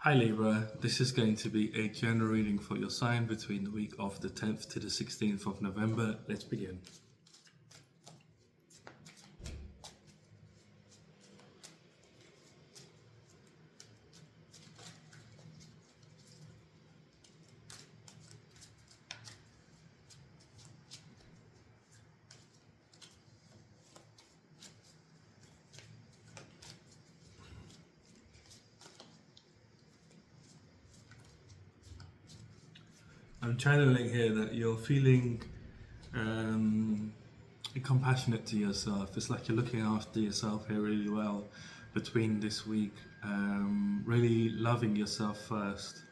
Hi Libra, this is going to be a general reading for your sign between the week of the 10th to the 16th of November. Let's begin. I'm channeling here that you're feeling um, compassionate to yourself. It's like you're looking after yourself here really well between this week. Really loving yourself first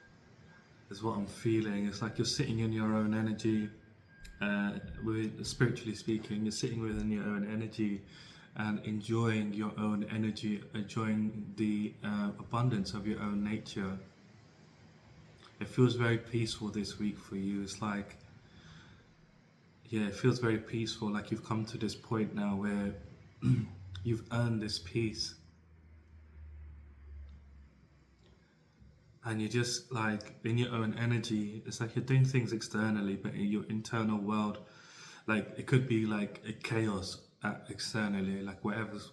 is what I'm feeling. It's like you're sitting in your own energy. Spiritually speaking, you're sitting within your own energy and enjoying your own energy, enjoying the abundance of your own nature. It feels very peaceful this week for you. It's like, yeah, it feels very peaceful. Like you've come to this point now where you've earned this peace, and you're just like in your own energy. It's like you're doing things externally, but in your internal world, like it could be like a chaos externally, like whatever's.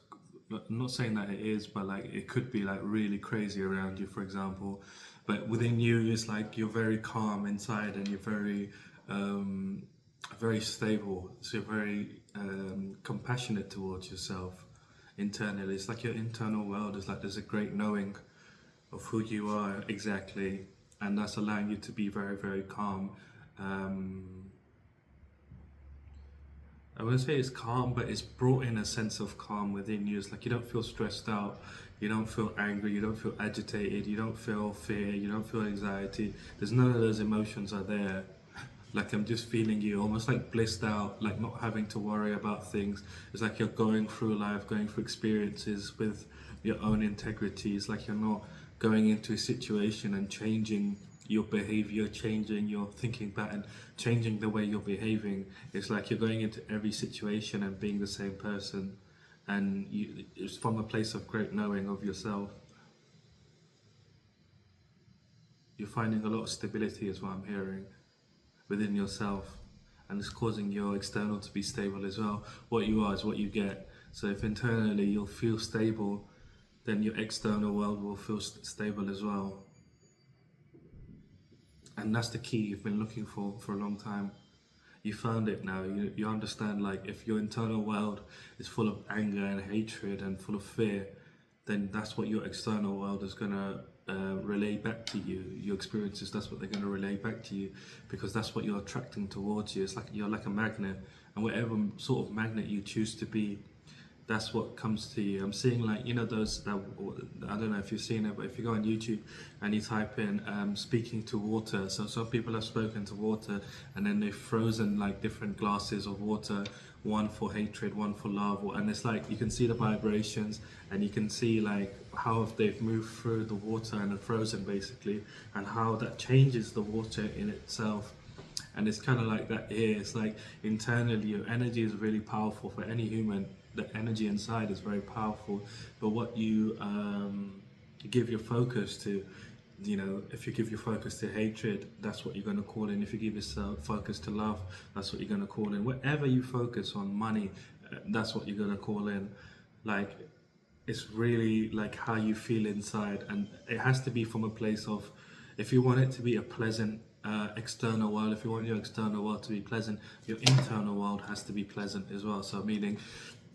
I'm not saying that it is, but like it could be like really crazy around you, for example. But within you, it's like you're very calm inside, and you're very stable. So you're very compassionate towards yourself internally. It's like your internal world is like there's a great knowing of who you are exactly, and that's allowing you to be very, very calm. Um, I wouldn't say it's calm, but it's brought in a sense of calm within you. It's like you don't feel stressed out, you don't feel angry, you don't feel agitated, you don't feel fear, you don't feel anxiety. There's none of those emotions are there. Like I'm just feeling you almost like blissed out, like not having to worry about things. It's like you're going through life, going through experiences with your own integrity. It's like you're not going into a situation and changing your behavior, changing your thinking pattern, changing the way you're behaving. It's like you're going into every situation and being the same person, and it's from a place of great knowing of yourself. You're finding a lot of stability, is what I'm hearing, within yourself, and it's causing your external to be stable as well. What you are is what you get. So if internally you'll feel stable, then your external world will feel stable as well. And that's the key you've been looking for a long time. You found it now. You understand, like, if your internal world is full of anger and hatred and full of fear, then that's what your external world is gonna relay back to you. Your experiences, that's what they're gonna relay back to you, because that's what you're attracting towards you. It's like you're like a magnet, and whatever sort of magnet you choose to be, that's what comes to you. I'm seeing, like, you know, those that, I don't know if you've seen it, but if you go on YouTube and you type in speaking to water, so some people have spoken to water, and then they've frozen like different glasses of water, one for hatred, one for love, and it's like you can see the vibrations, and you can see like how they've moved through the water and are frozen basically, and how that changes the water in itself. And it's kind of like that here. It's like internally your energy is really powerful. For any human, the energy inside is very powerful, but what you give your focus to, you know, if you give your focus to hatred, that's what you're going to call in. If you give yourself focus to love, that's what you're going to call in. Whatever you focus on, money, that's what you're going to call in. Like, it's really like how you feel inside, and it has to be from a place of, if you want it to be a pleasant external world, if you want your external world to be pleasant, your internal world has to be pleasant as well. So meaning,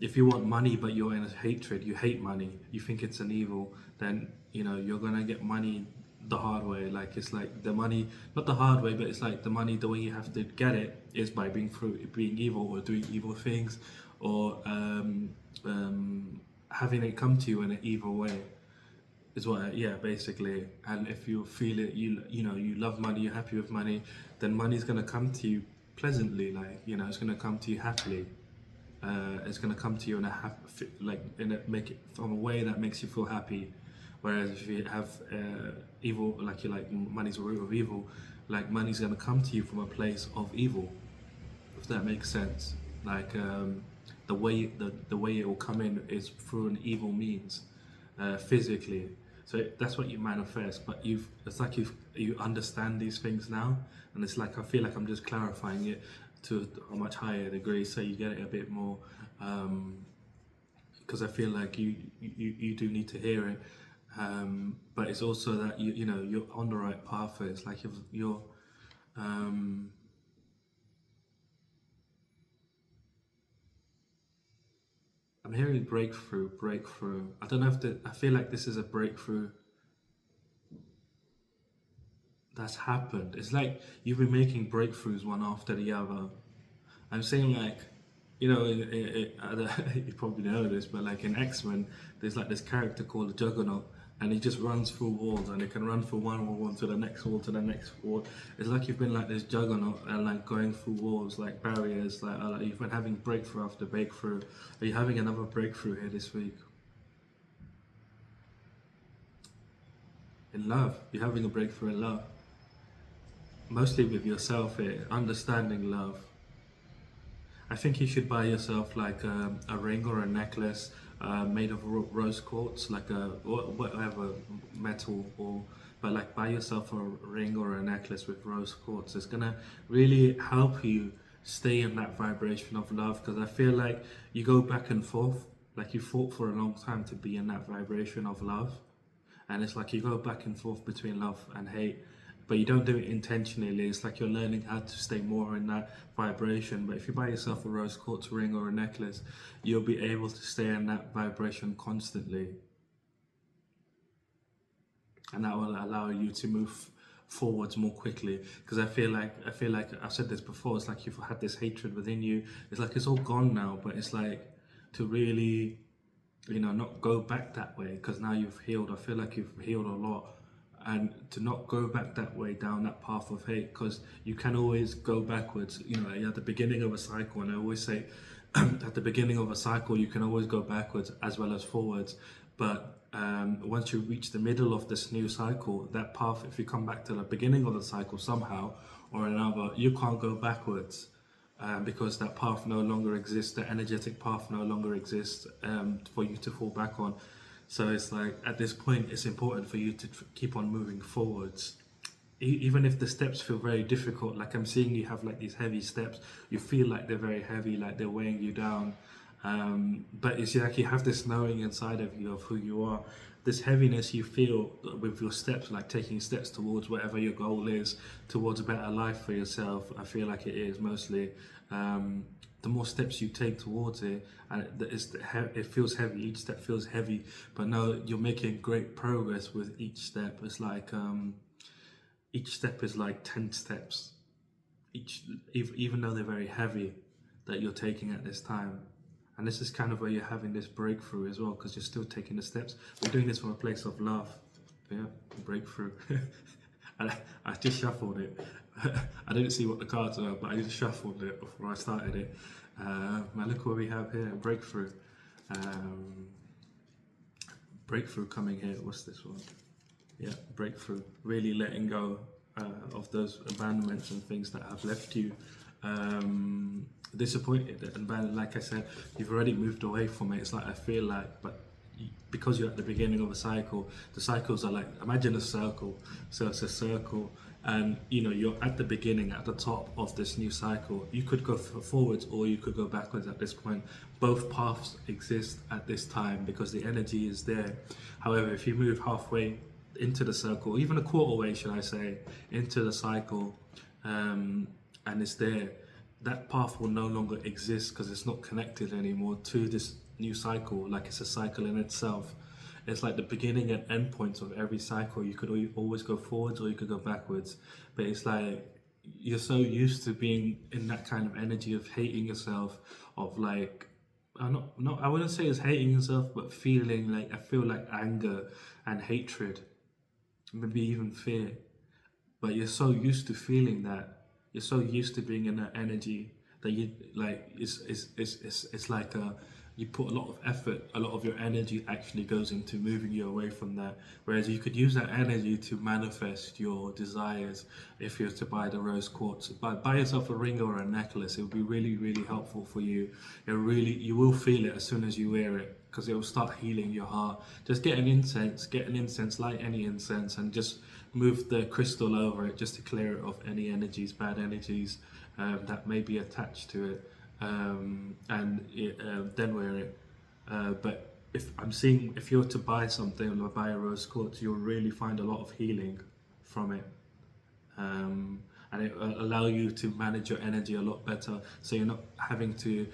if you want money but you're in a hatred, you hate money, you think it's an evil, then you know you're gonna get money the hard way. Like, it's like the money, not the hard way, but it's like the money, the way you have to get it is by being evil or doing evil things, or having it come to you in an evil way, is what yeah, basically. And if you feel it, you know, you love money, you're happy with money, then money's going to come to you pleasantly. Like, you know, it's going to come to you happily. It's going to come to you in a like in a make it from a way that makes you feel happy. Whereas if you have evil, like you like money's a root of evil, like money's going to come to you from a place of evil, if that makes sense. Like, the way it will come in is through an evil means, physically. So that's what you manifest. But it's like you understand these things now, and it's like I feel like I'm just clarifying it to a much higher degree, so you get it a bit more. Because I feel like you do need to hear it, but it's also that you know you're on the right path. It's like you're um, I'm hearing breakthrough. I don't know if I feel like this is a breakthrough that's happened. It's like you've been making breakthroughs one after the other. I'm saying like, you know, you probably know this, but like in X-Men, there's like this character called the Juggernaut, and he just runs through walls, and he can run from one wall to the next wall to the next wall. It's like you've been like this Juggernaut and like going through walls, like barriers, like you've been having breakthrough after breakthrough. Are you having another breakthrough here this week? In love, you're having a breakthrough in love, mostly with yourself here, understanding love. I think you should buy yourself like a ring or a necklace made of rose quartz, like a whatever metal, or but like buy yourself a ring or a necklace with rose quartz. It's gonna really help you stay in that vibration of love, because I feel like you go back and forth, like you fought for a long time to be in that vibration of love, and it's like you go back and forth between love and hate, but you don't do it intentionally. It's like you're learning how to stay more in that vibration. But if you buy yourself a rose quartz ring or a necklace, you'll be able to stay in that vibration constantly, and that will allow you to move forwards more quickly. Because I feel like I've said this before, it's like you've had this hatred within you, it's like it's all gone now, but it's like to really, you know, not go back that way, because now you've healed. I feel like you've healed a lot, and to not go back that way down that path of hate, because you can always go backwards. You know, at the beginning of a cycle, and I always say at the beginning of a cycle you can always go backwards as well as forwards, but once you reach the middle of this new cycle, that path, if you come back to the beginning of the cycle somehow or another, you can't go backwards, because that path no longer exists, the energetic path no longer exists for you to fall back on. So it's like at this point it's important for you to keep on moving forwards, even if the steps feel very difficult. Like I'm seeing you have like these heavy steps, you feel like they're very heavy, like they're weighing you down, but it's like you have this knowing inside of you of who you are, this heaviness you feel with your steps, like taking steps towards whatever your goal is, towards a better life for yourself. I feel like it is mostly the more steps you take towards it, and it feels heavy, each step feels heavy, but no, you're making great progress with each step. It's like each step is like 10 steps, even though they're very heavy, that you're taking at this time. And this is kind of where you're having this breakthrough as well, because you're still taking the steps. We're doing this from a place of love. Yeah, breakthrough. I just shuffled it. I didn't see what the cards were, but I just shuffled it before I started it. Now look what we have here, breakthrough. Breakthrough coming here. What's this one? Yeah, breakthrough. Really letting go of those abandonments and things that have left you disappointed. And like I said, you've already moved away from it. It's like I feel like, but because you're at the beginning of a cycle, the cycles are like, imagine a circle. So it's a circle, and you know you're at the beginning, at the top of this new cycle. You could go forwards or you could go backwards at this point. Both paths exist at this time because the energy is there. However, if you move halfway into the circle, even a quarter way, should I say, into the cycle, and it's there, that path will no longer exist because it's not connected anymore to this new cycle. Like it's a cycle in itself. It's like the beginning and end points of every cycle. You could always go forwards or you could go backwards, but it's like you're so used to being in that kind of energy of hating yourself, of like, I wouldn't say it's hating yourself, but feeling like, I feel like anger and hatred, maybe even fear. But you're so used to feeling that, you're so used to being in that energy that you like it's like you put a lot of effort, a lot of your energy actually goes into moving you away from that. Whereas you could use that energy to manifest your desires. If you were to buy the rose quartz, buy yourself a ring or a necklace, it would be really, really helpful for you. You will feel it as soon as you wear it. because it will start healing your heart. Just get an incense, light any incense, and just move the crystal over it just to clear it of any energies, bad energies that may be attached to it, then wear it. But if you were to buy something or buy a rose quartz, you'll really find a lot of healing from it. And it will allow you to manage your energy a lot better, so you're not having to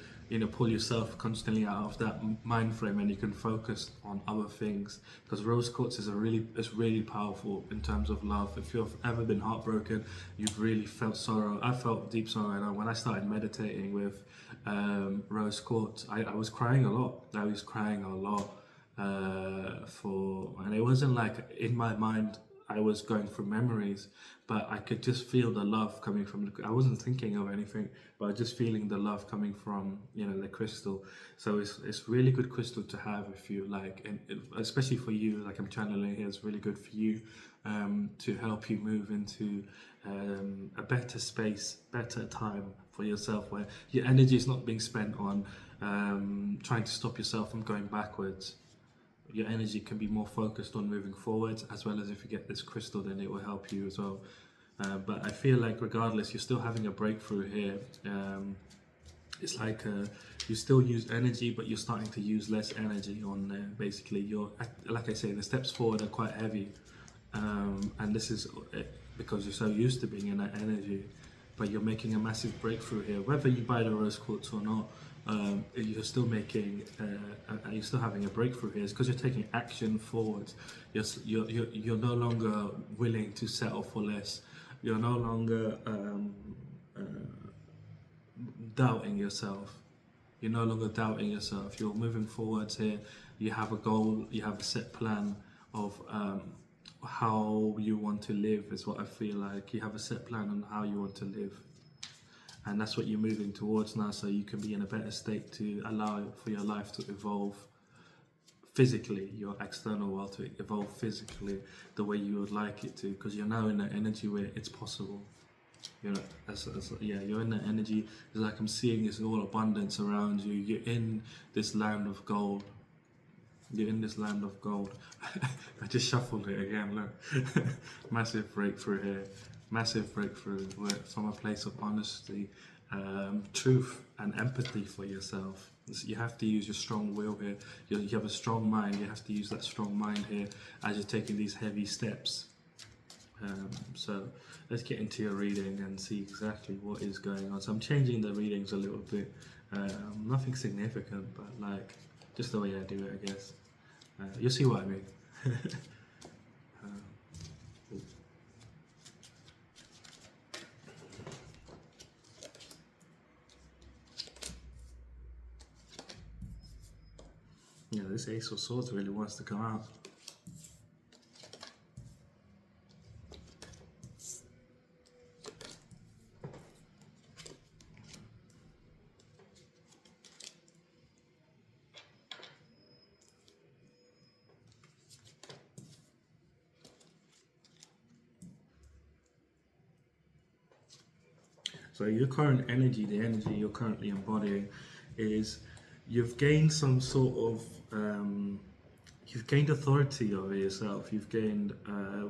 pull yourself constantly out of that mind frame, and you can focus on other things, because rose quartz is really powerful in terms of love. If you've ever been heartbroken, you've really felt sorrow. I felt deep sorrow, and when I started meditating with rose quartz, I was crying a lot. And it wasn't like in my mind I was going through memories, but I could just feel the love coming from I wasn't thinking of anything, but just feeling the love coming from the crystal. So it's really good crystal to have if you like, and especially for you, like I'm channeling here, it's really good for you to help you move into a better space, better time for yourself, where your energy is not being spent on trying to stop yourself from going backwards. Your energy can be more focused on moving forwards, as well as if you get this crystal, then it will help you as well. But I feel like regardless, you're still having a breakthrough here. It's like you still use energy, but you're starting to use less energy on there. Basically, like I say, the steps forward are quite heavy, and this is because you're so used to being in that energy. But you're making a massive breakthrough here, whether you buy the rose quartz or not. You're still having a breakthrough here. It's because you're taking action forward. You're no longer willing to settle for less. You're no longer doubting yourself. You're no longer doubting yourself. You're moving forwards here. You have a goal. You have a set plan of how you want to live. Is what I feel like. You have a set plan on how you want to live. And that's what you're moving towards now, so you can be in a better state to allow for your life to evolve physically, your external world to evolve physically the way you would like it to, because you're now in that energy where it's possible. You're in that energy. It's like I'm seeing is all abundance around you. You're in this land of gold. You're in this land of gold. I just shuffled it again, look. Massive breakthrough here. Massive breakthrough from a place of honesty, truth and empathy for yourself. You have to use your strong will here. You have a strong mind. You have to use that strong mind here as you're taking these heavy steps. So let's get into your reading and see exactly what is going on. So I'm changing the readings a little bit. Nothing significant, but like just the way I do it, I guess. You'll see what I mean. Yeah, this Ace of Swords really wants to come out. So your current energy, the energy you're currently embodying, is you've gained some sort of you've gained authority over yourself, you've gained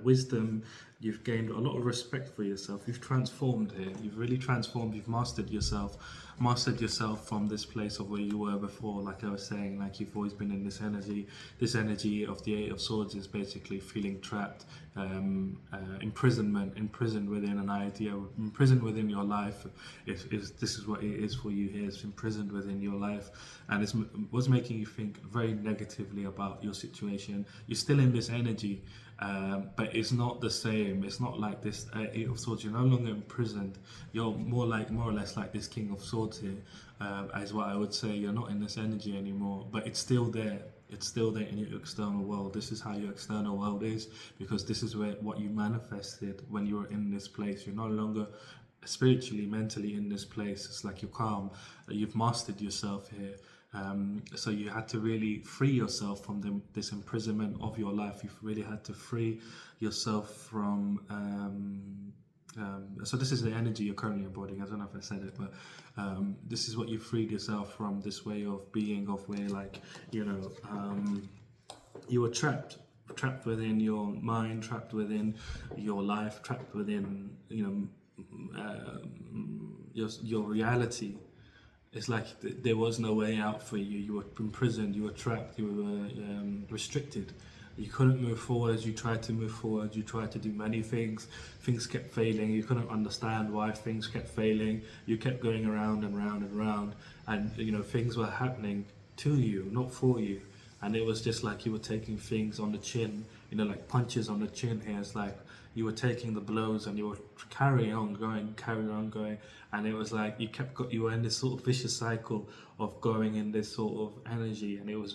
wisdom, you've gained a lot of respect for yourself, you've transformed here, you've really transformed, you've mastered yourself from this place of where you were before. Like I was saying, like you've always been in this energy of the Eight of Swords is basically feeling trapped, imprisoned within an idea, imprisoned within your life. This is what it is for you here. It's imprisoned within your life, and it was making you think very negatively about your situation. You're still in this energy, but it's not the same. It's not like this Eight of Swords. You're no longer imprisoned. You're more or less like this King of Swords here, is what I would say. You're not in this energy anymore, but it's still there. It's still there in your external world. This is how your external world is, because this is what you manifested when you were in this place. You're no longer spiritually, mentally in this place. It's like you're calm. You've mastered yourself here. So you had to really free yourself from this imprisonment of your life. You've really had to free yourself from So this is the energy you're currently embodying. I don't know if I said it, but this is what you freed yourself from, this way of being, of where, like, you were trapped within your mind, trapped within your life, trapped within, your reality. It's like there was no way out for you. You were imprisoned, you were trapped, you were restricted. You couldn't move forward. You tried to move forward. You tried to do many things. Things kept failing. You couldn't understand why things kept failing. You kept going around and round and round, and things were happening to you, not for you. And it was just like you were taking things on the chin, like punches on the chin here. It's like you were taking the blows and you were carrying on going, and it was like you were in this sort of vicious cycle of going in this sort of energy, and it was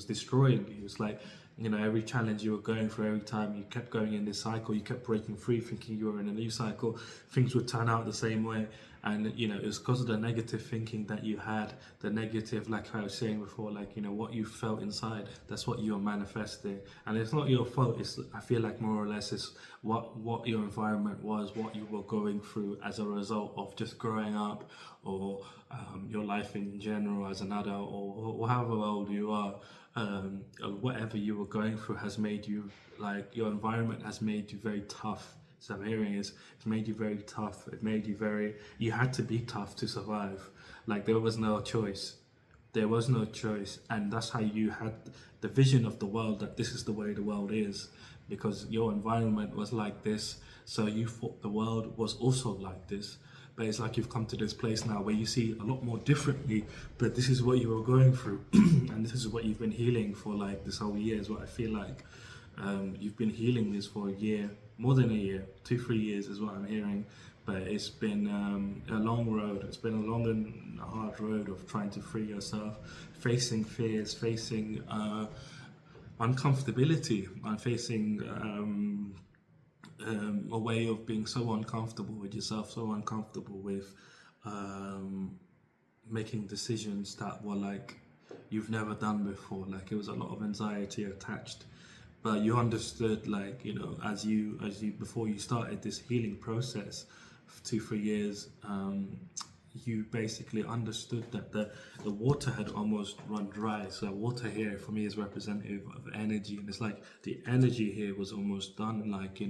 destroying you. It was like, every challenge you were going through, every time you kept going in this cycle, you kept breaking free, thinking you were in a new cycle, things would turn out the same way. And it was because of the negative thinking that you had, the negative, like I was saying before, like what you felt inside, that's what you're manifesting. And it's not your fault. I feel like more or less it's what your environment was, what you were going through as a result of just growing up, or your life in general as an adult, or however old you are. Whatever you were going through has made you, like, your environment has made you very tough. So I'm hearing it's made you very tough. You had to be tough to survive. Like, there was no choice. And that's how you had the vision of the world, that this is the way the world is, because your environment was like this. So you thought the world was also like this. But it's like you've come to this place now where you see a lot more differently, but this is what you were going through. And this is what you've been healing for, like, this whole year is what I feel like. You've been healing this for a year, more than a year, 2-3 years is what I'm hearing. But it's been a long road. It's been a long and hard road of trying to free yourself, facing fears, facing uncomfortability, and facing a way of being so uncomfortable with yourself, so uncomfortable with making decisions that were like you've never done before. Like, it was a lot of anxiety attached. But you understood, like, as you before you started this healing process for 2-3 years, you basically understood that the water had almost run dry. So water here for me is representative of energy, and it's like the energy here was almost done, like,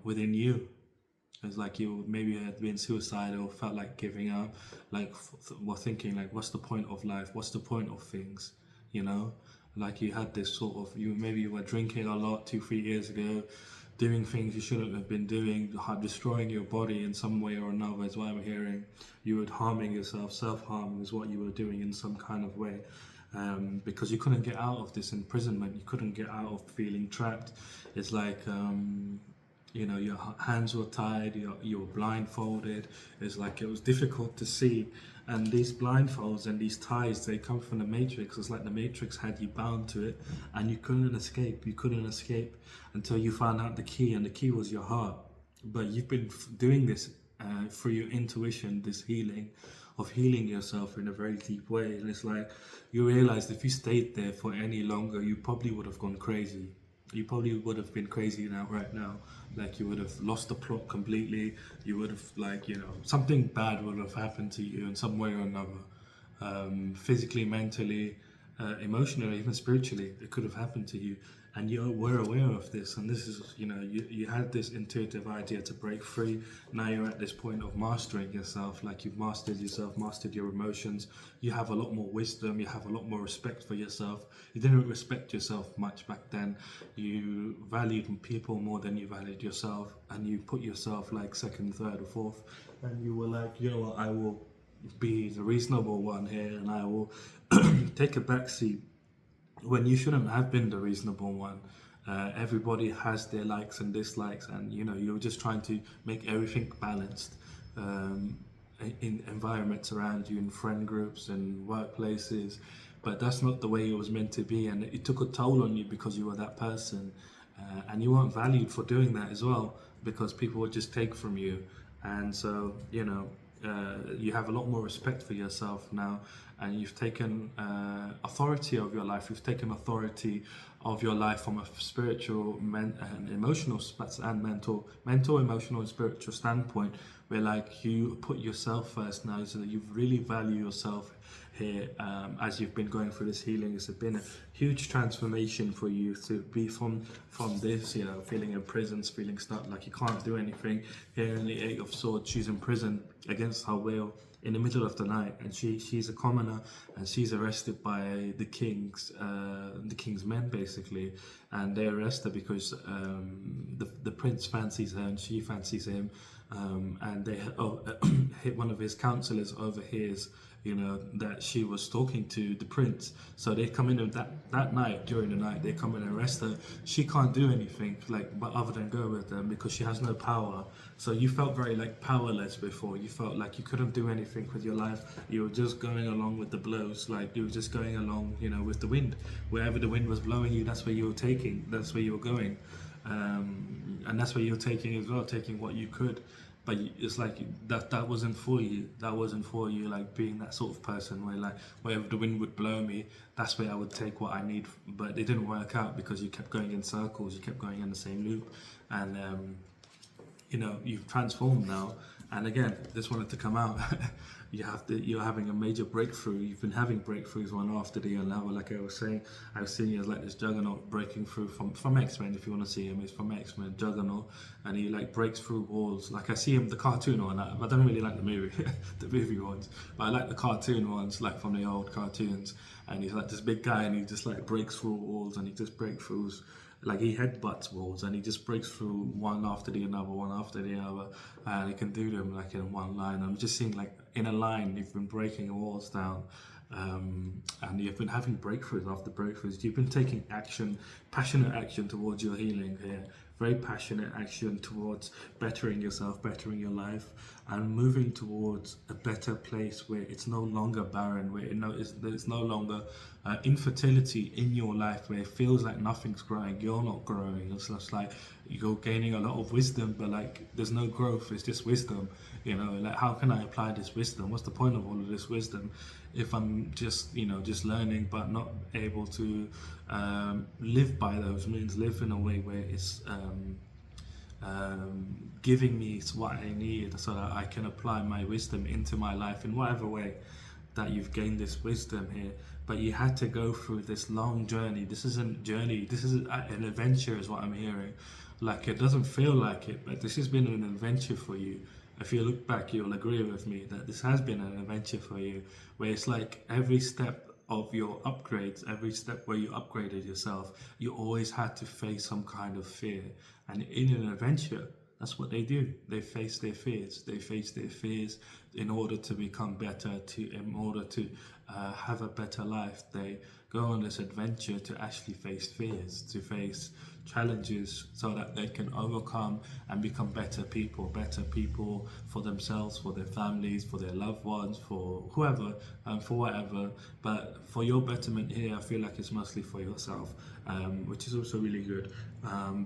within you. It's like you maybe had been suicidal, felt like giving up, like were thinking, like, what's the point of life? What's the point of things? Like, you had this sort of, maybe you were drinking a lot 2-3 years ago, doing things you shouldn't have been doing, destroying your body in some way or another, is what I'm hearing. You were harming yourself. Self-harm is what you were doing in some kind of way, because you couldn't get out of this imprisonment. You couldn't get out of feeling trapped. It's like, your hands were tied, you were blindfolded. It's like it was difficult to see. And these blindfolds and these ties, they come from the Matrix. It's like the Matrix had you bound to it, and you couldn't escape. You couldn't escape until you found out the key, and the key was your heart. But you've been doing this through your intuition, this healing, of healing yourself in a very deep way. And it's like you realized if you stayed there for any longer, you probably would have gone crazy. You probably would have been crazy right now. Like, you would have lost the plot completely. You would have, like, something bad would have happened to you in some way or another. Physically, mentally, emotionally, even spiritually, it could have happened to you. And you were aware of this, and this is, you had this intuitive idea to break free. Now you're at this point of mastering yourself, like you've mastered yourself, mastered your emotions. You have a lot more wisdom, you have a lot more respect for yourself. You didn't respect yourself much back then. You valued people more than you valued yourself, and you put yourself like second, third, or fourth. And you were like, what, I will be the reasonable one here, and I will take a back seat when you shouldn't have been the reasonable one. Everybody has their likes and dislikes, and you're just trying to make everything balanced in environments around you, in friend groups and workplaces. But that's not the way it was meant to be, and it took a toll on you because you were that person, and you weren't valued for doing that as well, because people would just take from you. And so you have a lot more respect for yourself now, and you've taken authority of your life. You've taken authority of your life from a spiritual, and emotional, and mental, emotional, and spiritual standpoint, where like you put yourself first now, so that you really value yourself here. As you've been going through this healing, it's been a huge transformation for you to be from this, feeling imprisoned, feeling stuck, like you can't do anything. Here in the Eight of Swords, she's in prison against her will in the middle of the night, and she's a commoner, and she's arrested by the king's men basically, and they arrest her because the prince fancies her and she fancies him, and they hit one of his counselors overhears that she was talking to the prince. So they come in that night, during the night, they come and arrest her. She can't do anything but other than go with them, because she has no power. So you felt very powerless before. You felt like you couldn't do anything with your life. You were just going along with the blows, like you were just going along, with the wind. Wherever the wind was blowing you, that's where you were taking. That's where you were going, and that's where you were taking as well, taking what you could. But it's like that wasn't for you. That wasn't for you, like being that sort of person where wherever the wind would blow me, that's where I would take what I need. But it didn't work out because you kept going in circles, you kept going in the same loop, and you've transformed now. And again, just wanted to come out. You're having a major breakthrough. You've been having breakthroughs one after the other. Like I was saying, I've seen you as this juggernaut breaking through from X-Men. If you want to see him, it's from X-Men, juggernaut, and he breaks through walls. Like I see him, the cartoon one. I don't really like the movie, the movie ones, but I like the cartoon ones, like from the old cartoons. And he's this big guy, and he just breaks through walls, and he just breaks through. He headbutts walls, and he just breaks through one after the other, and he can do them in one line. I'm just seeing in a line, you've been breaking walls down, and you've been having breakthroughs after breakthroughs. You've been taking action, passionate action towards your healing here. Very passionate action towards bettering yourself, bettering your life, and moving towards a better place where it's no longer barren, where there's no longer infertility in your life, where it feels like nothing's growing, you're not growing. It's just you're gaining a lot of wisdom, but there's no growth, it's just wisdom. How can I apply this wisdom? What's the point of all of this wisdom if I'm just learning but not able to live by those means, live in a way where it's giving me what I need, so that I can apply my wisdom into my life in whatever way that you've gained this wisdom here. But you had to go through this long journey. This isn't journey, this is an adventure, is what I'm hearing. It doesn't feel like it, but this has been an adventure for you. If you look back, you'll agree with me that this has been an adventure for you, where it's every step of your upgrades, every step where you upgraded yourself, you always had to face some kind of fear. And in an adventure, that's what they do. They face their fears. They face their fears in order to become better, in order to have a better life. They go on this adventure to actually face fears, to face challenges, so that they can overcome and become better people for themselves, for their families, for their loved ones, for whoever, for whatever. But for your betterment here, I feel like it's mostly for yourself, which is also really good.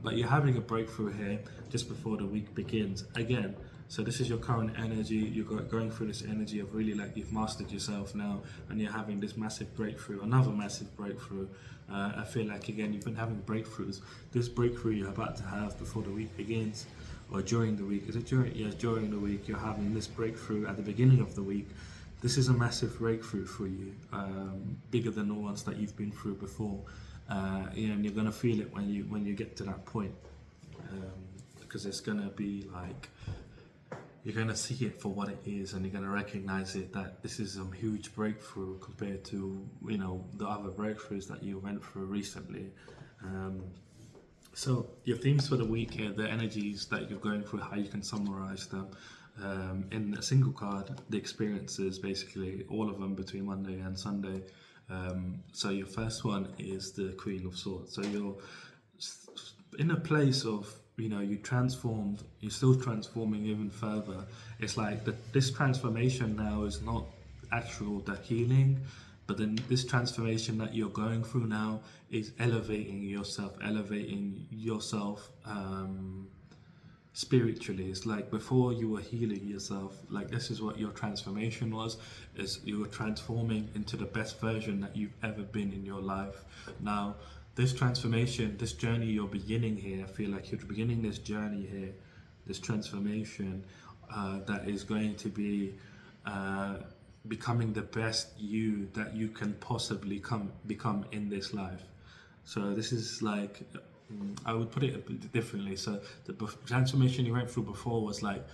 But you're having a breakthrough here just before the week begins again. So this is your current energy. You're going through this energy of really you've mastered yourself now, and you're having this massive breakthrough, another massive breakthrough. I feel again, you've been having breakthroughs. This breakthrough you're about to have before the week begins, or during the week. Is it during? Yeah, during the week. You're having this breakthrough at the beginning of the week. This is a massive breakthrough for you, bigger than the ones that you've been through before. And you're gonna feel it when you get to that point, because it's gonna be you're going to see it for what it is, and you're going to recognize it, that this is a huge breakthrough compared to the other breakthroughs that you went through recently. So your themes for the week here, the energies that you're going through, how you can summarize them in a single card, the experiences, basically all of them between Monday and Sunday. So your first one is the Queen of Swords. So you're in a place of you transformed, you're still transforming even further. It's this transformation now is not the healing, but then this transformation that you're going through now is elevating yourself, spiritually. It's like before you were healing yourself, like this is what your transformation was, is you were transforming into the best version that you've ever been in your life. Now this transformation, this journey you're beginning here, I feel like you're beginning this journey here, this transformation that is going to be uh, becoming the best you that you can possibly become in this life. So this is like, I would put it a bit differently. So the transformation you went through before was like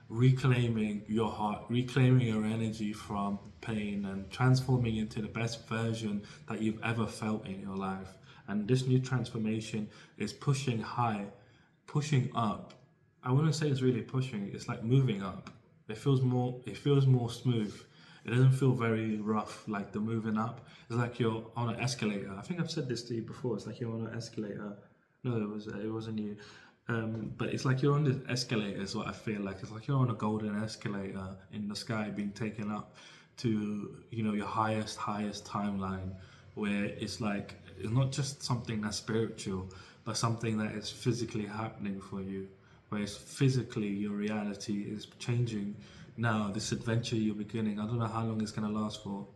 reclaiming your heart, reclaiming your energy from pain, and transforming into the best version that you've ever felt in your life. And this new transformation is pushing high, pushing up. I wouldn't say it's really pushing. It's like moving up. It feels more. It feels more smooth. It doesn't feel very rough like the moving up. It's like you're on an escalator. I think I've said this to you before. It's like you're on an escalator. No, it wasn't you. But it's like you're on this escalator. Is what I feel like. It's like you're on a golden escalator in the sky, being taken up to your highest timeline, where it's like it's not just something that's spiritual, but something that is physically happening for you, where it's physically your reality is changing. Now this adventure you're beginning, I don't know how long it's going to last for.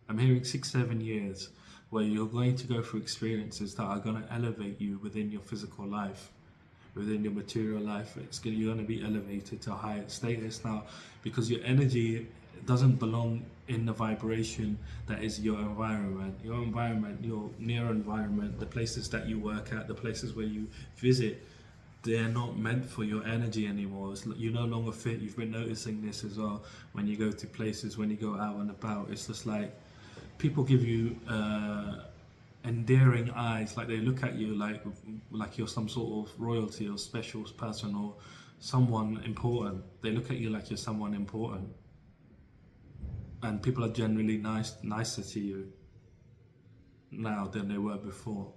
I'm hearing 6-7 years, where you're going to go through experiences that are going to elevate you within your physical life, within your material life. You're going to be elevated to a higher status now, because your energy doesn't belong in the vibration that is your environment. Your environment, your near environment, the places that you work at, the places where you visit, they're not meant for your energy anymore. You no longer fit. You've been noticing this as well when you go to places, when you go out and about. It's just like people give you endearing eyes, like they look at you like you're some sort of royalty or special person or someone important. They look at you like you're someone important, and people are generally nicer to you now than they were before.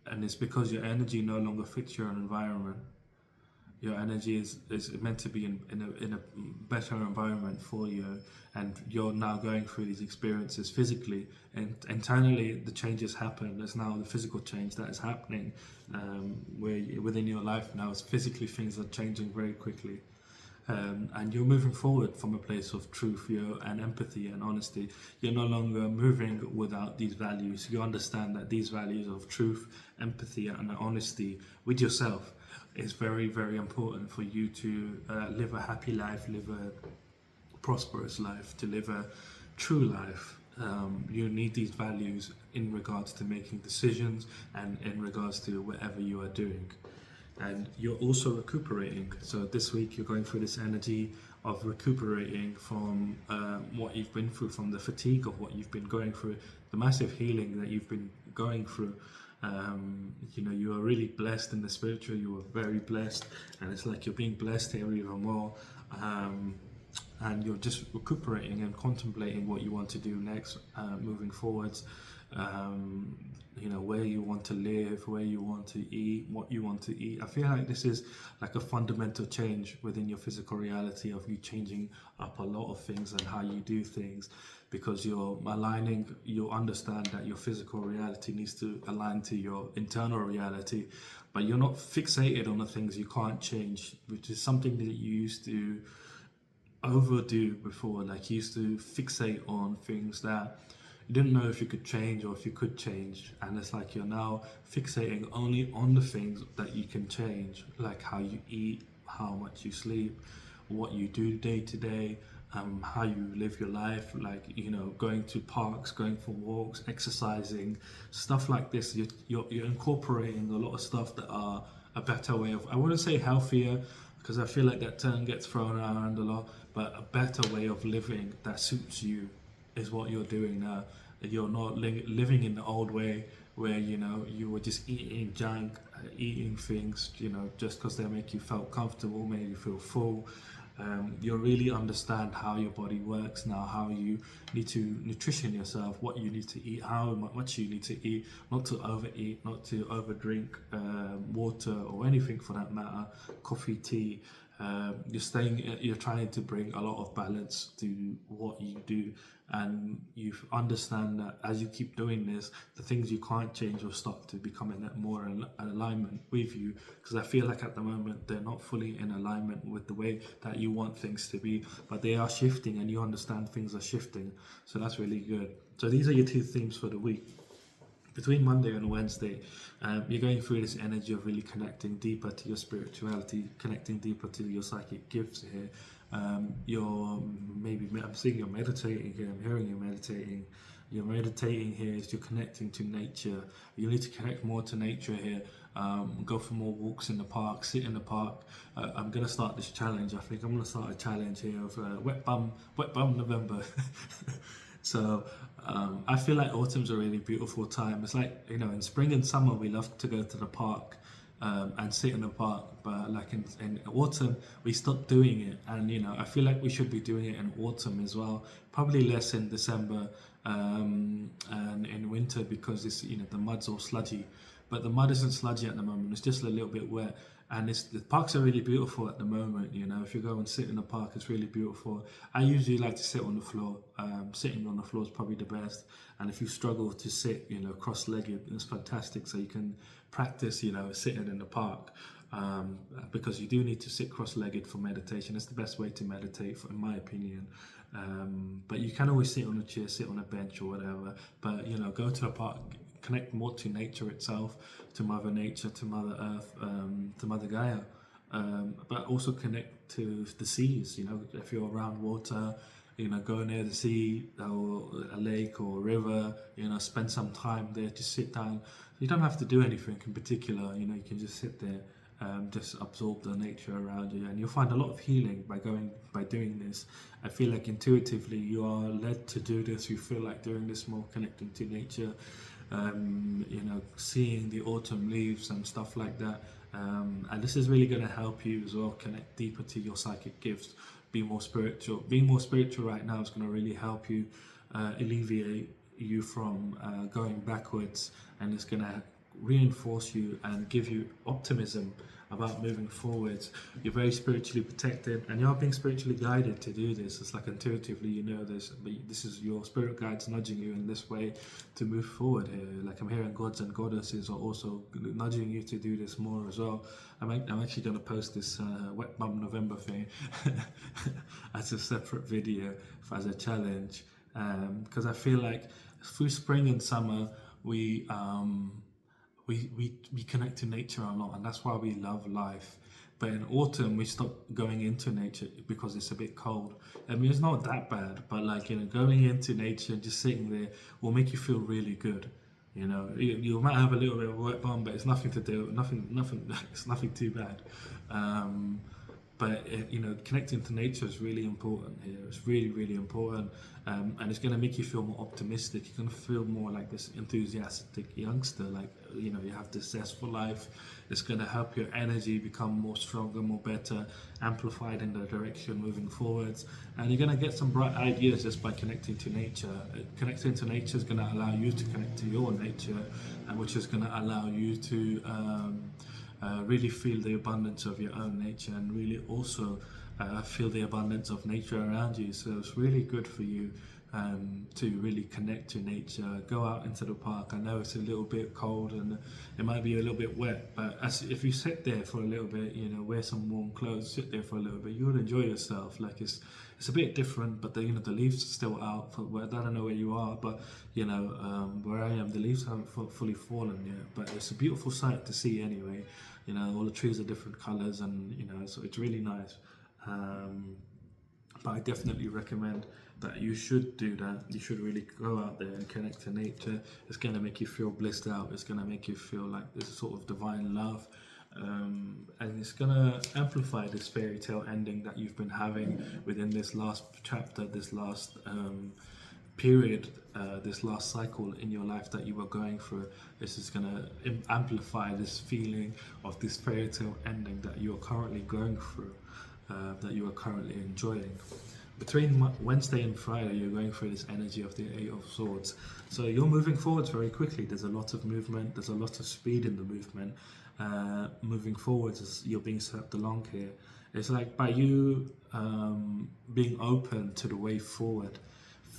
And it's because your energy no longer fits your environment. Your energy is meant to be in a better environment for you, and you're now going through these experiences physically, and internally the changes happen. There's now the physical change that is happening, where within your life now, physically things are changing very quickly. And you're moving forward from a place of truth, and empathy and honesty. You're no longer moving without these values. You understand that these values of truth, empathy, and honesty with yourself is very, very important for you to live a happy life, live a prosperous life, to live a true life. You need these values in regards to making decisions and in regards to whatever you are doing. And you're also recuperating. So this week you're going through this energy of recuperating from what you've been through, from the fatigue of what you've been going through, the massive healing that you've been going through. You are really blessed in the spiritual. You are very blessed, and it's like you're being blessed here even more. And you're just recuperating and contemplating what you want to do next, moving forwards. Where you want to live, where you want to eat, what you want to eat. I feel like this is like a fundamental change within your physical reality, of you changing up a lot of things and how you do things, because you're aligning. You understand that your physical reality needs to align to your internal reality, but you're not fixated on the things you can't change, which is something that you used to overdo before. Like you used to fixate on things that you didn't know if you could change or if you could change, and it's like you're now fixating only on the things that you can change, like how you eat, how much you sleep, what you do day to day, how you live your life, like going to parks, going for walks, exercising, stuff like this. You're incorporating a lot of stuff that are a better way of, I wouldn't say healthier, because I feel like that term gets thrown around a lot, but a better way of living that suits you is what you're doing now. You're not living in the old way, where you were just eating junk, eating things just because they make you feel comfortable, make you feel full. You really understand how your body works now, how you need to nutrition yourself, what you need to eat, how much you need to eat, not to overeat, not to overdrink water or anything for that matter, coffee, tea. You're trying to bring a lot of balance to what you do, and you understand that as you keep doing this, the things you can't change will start to become more in alignment with you, because I feel like at the moment they're not fully in alignment with the way that you want things to be, but they are shifting, and you understand things are shifting, so that's really good. So these are your 2 themes for the week. Between Monday and Wednesday, you're going through this energy of really connecting deeper to your spirituality, connecting deeper to your psychic gifts here. I'm seeing you're meditating here, I'm hearing you meditating. You're meditating here is you're connecting to nature. You need to connect more to nature here. Go for more walks in the park, sit in the park. I'm going to start this challenge. I think I'm going to start a challenge here of wet bum November. So I feel like autumn's a really beautiful time. It's like, in spring and summer we love to go to the park and sit in the park, but like in autumn we stop doing it, and I feel like we should be doing it in autumn as well, probably less in December and in winter, because it's the mud's all sludgy, but the mud isn't sludgy at the moment, it's just a little bit wet. And the parks are really beautiful at the moment. If you go and sit in the park, it's really beautiful. I usually like to sit on the floor. Sitting on the floor is probably the best. And if you struggle to sit, cross-legged, it's fantastic. So you can practice, sitting in the park, because you do need to sit cross-legged for meditation. It's the best way to meditate, in my opinion. But you can always sit on a chair, sit on a bench or whatever. But go to the park. Connect more to nature itself, to Mother Nature, to Mother Earth, to Mother Gaia, but also connect to the seas. If you're around water, go near the sea or a lake or a river. Spend some time there. Just sit down. You don't have to do anything in particular. You can just sit there, just absorb the nature around you, and you'll find a lot of healing by doing this. I feel like intuitively you are led to do this. You feel like doing this more, connecting to nature. Seeing the autumn leaves and stuff like that, and this is really going to help you as well connect deeper to your psychic gifts, be more spiritual. Being more spiritual right now is going to really help you alleviate you from going backwards, and it's going to reinforce you and give you optimism about moving forwards. You're very spiritually protected, and you're being spiritually guided to do this. It's like intuitively this, but this is your spirit guides nudging you in this way to move forward here. Like I'm hearing gods and goddesses are also nudging you to do this more as well. I'm actually going to post this wet bum November thing as a separate video as a challenge, because I feel like through spring and summer we connect to nature a lot, and that's why we love life. But in autumn we stop going into nature because it's a bit cold. I mean, it's not that bad, but going into nature and just sitting there will make you feel really good. You might have a little bit of a wet bum, but it's nothing to do, it's nothing too bad. But connecting to nature is really important here. It's really, really important, and it's going to make you feel more optimistic. You're going to feel more like this enthusiastic youngster. You have this zest for life. It's going to help your energy become more stronger, more better, amplified in the direction moving forwards. And you're going to get some bright ideas just by connecting to nature. Connecting to nature is going to allow you to connect to your nature, and which is going to allow you to really feel the abundance of your own nature, and really also feel the abundance of nature around you. So it's really good for you to really connect to nature. Go out into the park. I know it's a little bit cold and it might be a little bit wet, but if you sit there for a little bit, wear some warm clothes, sit there for a little bit, you'll enjoy yourself. Like it's a bit different, but the leaves are still out. I don't know where you are, but where I am, the leaves haven't fully fallen yet. But it's a beautiful sight to see anyway. All the trees are different colors, and so it's really nice. But I definitely recommend that you should do that. You should really go out there and connect to nature. It's going to make you feel blissed out. It's going to make you feel like there's a sort of divine love. And it's going to amplify this fairy tale ending that you've been having within this last chapter, this last period, this last cycle in your life that you were going through. This is going to amplify this feeling of this fairy tale ending that you are currently going through, that you are currently enjoying. Between Wednesday and Friday, you're going through this energy of the Eight of Swords. So you're moving forwards very quickly. There's a lot of movement. There's a lot of speed in the movement. moving forwards as you're being swept along here. It's like by you being open to the way forward,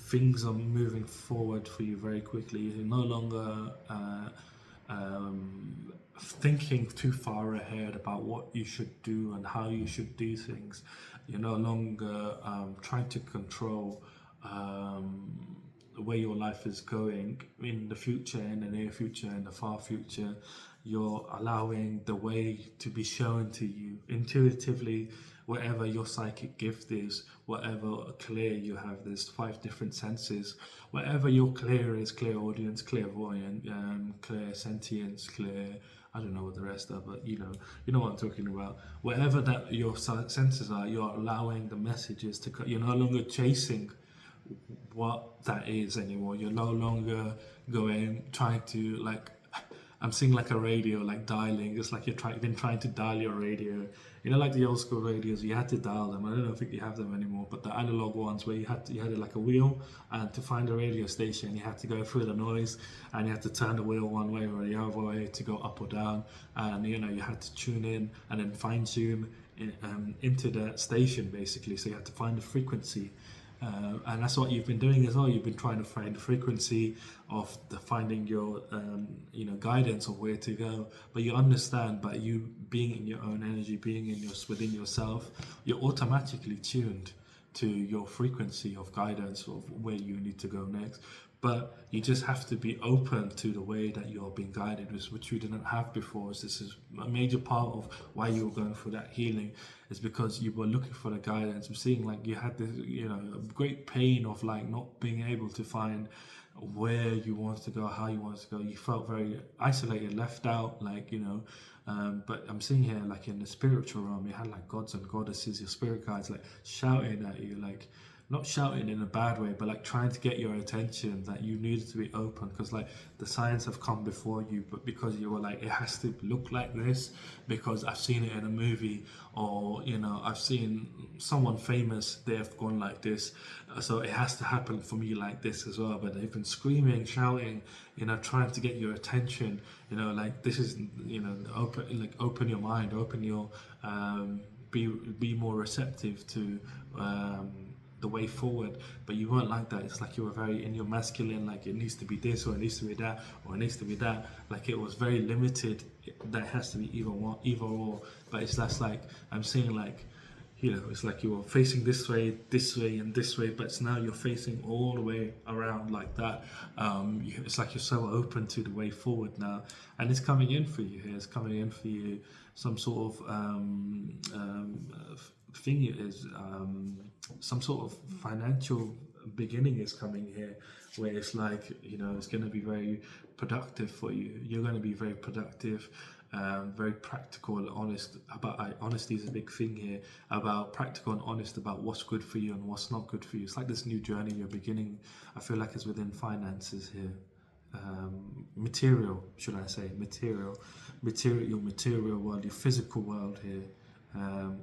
things are moving forward for you very quickly. You're no longer thinking too far ahead about what you should do and how you should do things. You're no longer trying to control the way your life is going in the future, in the near future, in the far future. You're allowing the way to be shown to you intuitively, whatever your psychic gift is, whatever clear you have. There's 5 different senses. Whatever your clear is, clairaudience, clairvoyant, clear sentience, clear, I don't know what the rest are, but you know what I'm talking about. Whatever that your senses are, you're allowing the messages to. You're no longer chasing what that is anymore. You're no longer trying to like. I'm seeing like a radio, like dialing. It's like you've been trying to dial your radio. You know, like the old school radios, you had to dial them. I don't think you have them anymore, but the analog ones where you had like a wheel, and to find a radio station, you had to go through the noise, and you had to turn the wheel one way or the other way to go up or down, and you had to tune in and then fine tune into the station basically. So you had to find the frequency. And that's what you've been doing as well. You've been trying to find the frequency of finding your, guidance of where to go. But you understand, by you being in your own energy, being within yourself, you're automatically tuned to your frequency of guidance of where you need to go next. But you just have to be open to the way that you're being guided, which you didn't have before. This is a major part of why you were going through that healing, is because you were looking for the guidance. I'm seeing like you had this, great pain of like not being able to find where you wanted to go, how you wanted to go. You felt very isolated, left out, but I'm seeing here, like in the spiritual realm, you had like gods and goddesses, your spirit guides, like shouting at you, like not shouting in a bad way, but like trying to get your attention, that you needed to be open, because like the signs have come before you, but because you were like, it has to look like this because I've seen it in a movie, or I've seen someone famous, they've gone like this, so it has to happen for me like this as well. But they've been screaming, shouting, trying to get your attention, like this is, open your mind, open your be more receptive to the way forward. But you weren't like that. It's like you were very in your masculine, like it needs to be this, or it needs to be that, or it needs to be that. Like it was very limited. That has to be either one, either or. But it's that's like I'm seeing like, it's like you were facing this way, and this way, but it's now you're facing all the way around like that. It's like you're so open to the way forward now, and it's coming in for you here. It's coming in for you. Some sort of thing is some sort of financial beginning is coming here, where it's like it's going to be very productive for you. You're going to be very productive, very practical and honest about honesty is a big thing here, about practical and honest about what's good for you and what's not good for you. It's like this new journey you're beginning. I feel like it's within finances here. Material, should I say, material, your material world, your physical world here,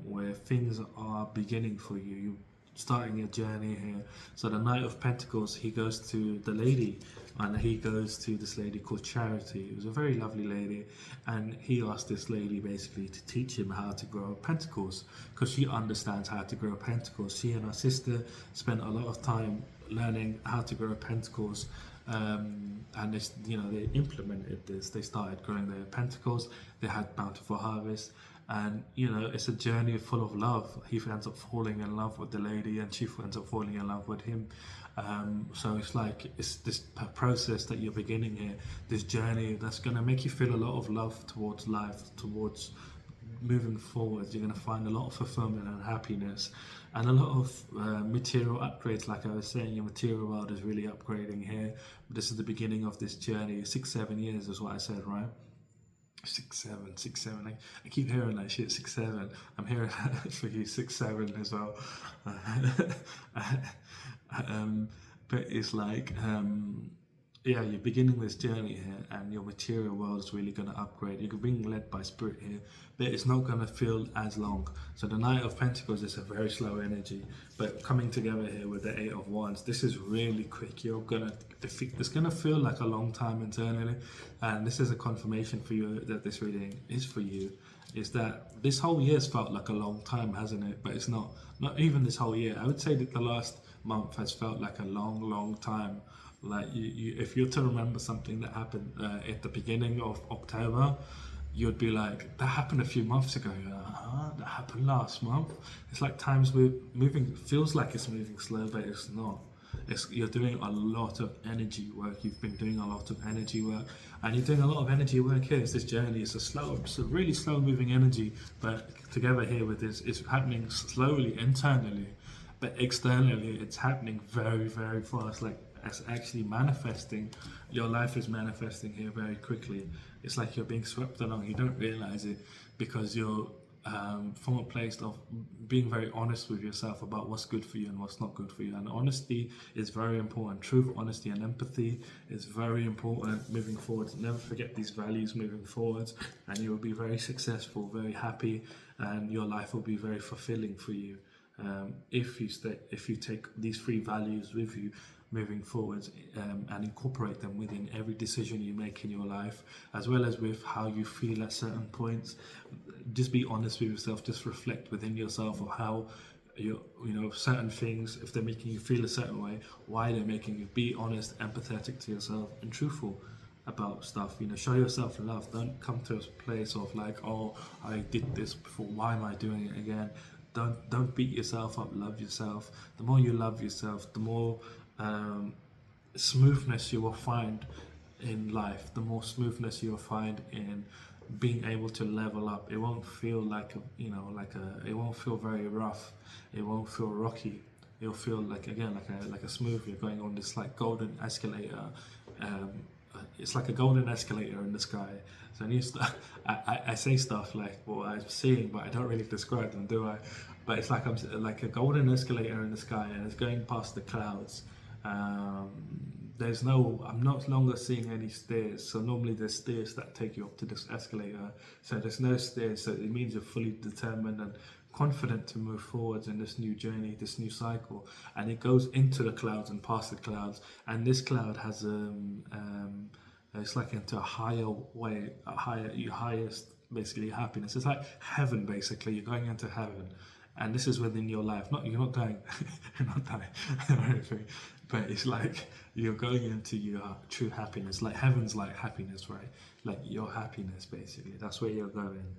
where things are beginning for you. You're starting a journey here. So the Knight of Pentacles, he goes to the lady, and he goes to this lady called Charity. It was a very lovely lady, and he asked this lady basically to teach him how to grow pentacles, because she understands how to grow pentacles. She and her sister spent a lot of time learning how to grow pentacles. And they implemented this. They started growing their pentacles. They had bountiful harvest, and it's a journey full of love. He ends up falling in love with the lady, and she ends up falling in love with him. So it's like it's this process that you're beginning here, this journey that's going to make you feel a lot of love towards life, towards moving forward. You're going to find a lot of fulfillment and happiness, and a lot of material upgrades. Like I was saying, your material world is really upgrading here. This is the beginning of this journey. 6-7 years is what I said, right? 6-7. I keep hearing that shit. 6-7. I'm hearing that for you. 6-7 as well. But it's like yeah, you're beginning this journey here, and your material world is really going to upgrade. You're being led by spirit here, but it's not going to feel as long. So the Knight of Pentacles is a very slow energy, but coming together here with the Eight of Wands, this is really quick. You're gonna defeat. It's gonna feel like a long time internally, and this is a confirmation for you that this reading is for you. Is that this whole year's felt like a long time, hasn't it? But it's not. Not even this whole year. I would say that the last month has felt like a long, long time. Like if you're to remember something that happened at the beginning of October, you'd be like, that happened a few months ago. You're like, that happened last month. It's like time's moving, feels like it's moving slow, but it's not. You're doing a lot of energy work. You've been doing a lot of energy work, and you're doing a lot of energy work here. It's this journey. It's a really slow moving energy, but together here with this, it's happening slowly internally, but externally, it's happening very, very fast. Like it's actually manifesting. Your life is manifesting here very quickly. It's like you're being swept along. You don't realize it because you're from a place of being very honest with yourself about what's good for you and what's not good for you. And honesty is very important. Truth, honesty, and empathy is very important moving forward. Never forget these values moving forward, and you will be very successful, very happy, and your life will be very fulfilling for you. If you take these three values with you moving forward, and incorporate them within every decision you make in your life, as well as with how you feel at certain points. Just be honest with yourself. Just reflect within yourself of how certain things, if they're making you feel a certain way, why they're making you. Be honest, empathetic to yourself, and truthful about stuff. Show yourself love. Don't come to a place of like, oh, I did this before, why am I doing it again? Don't beat yourself up. Love yourself. The more you love yourself, the more smoothness you will find in life. The more smoothness you will find in being able to level up. It won't feel like it won't feel very rough. It won't feel rocky. It'll feel like a smooth. You're going on this like golden escalator. It's like a golden escalator in the sky. So I say stuff like what I'm seeing, but I don't really describe them, do I? But it's like I'm like a golden escalator in the sky, and it's going past the clouds. I'm no longer seeing any stairs. So normally there's stairs that take you up to this escalator. So there's no stairs. So it means you're fully determined and confident to move forwards in this new journey, this new cycle. And it goes into the clouds and past the clouds. And this cloud has it's like into a higher way, your highest basically happiness. It's like heaven basically. You're going into heaven. And this is within your life. You're not dying, you're not dying or anything, but it's like you're going into your true happiness. Like heaven's like happiness, right? Like your happiness, basically. That's where you're going,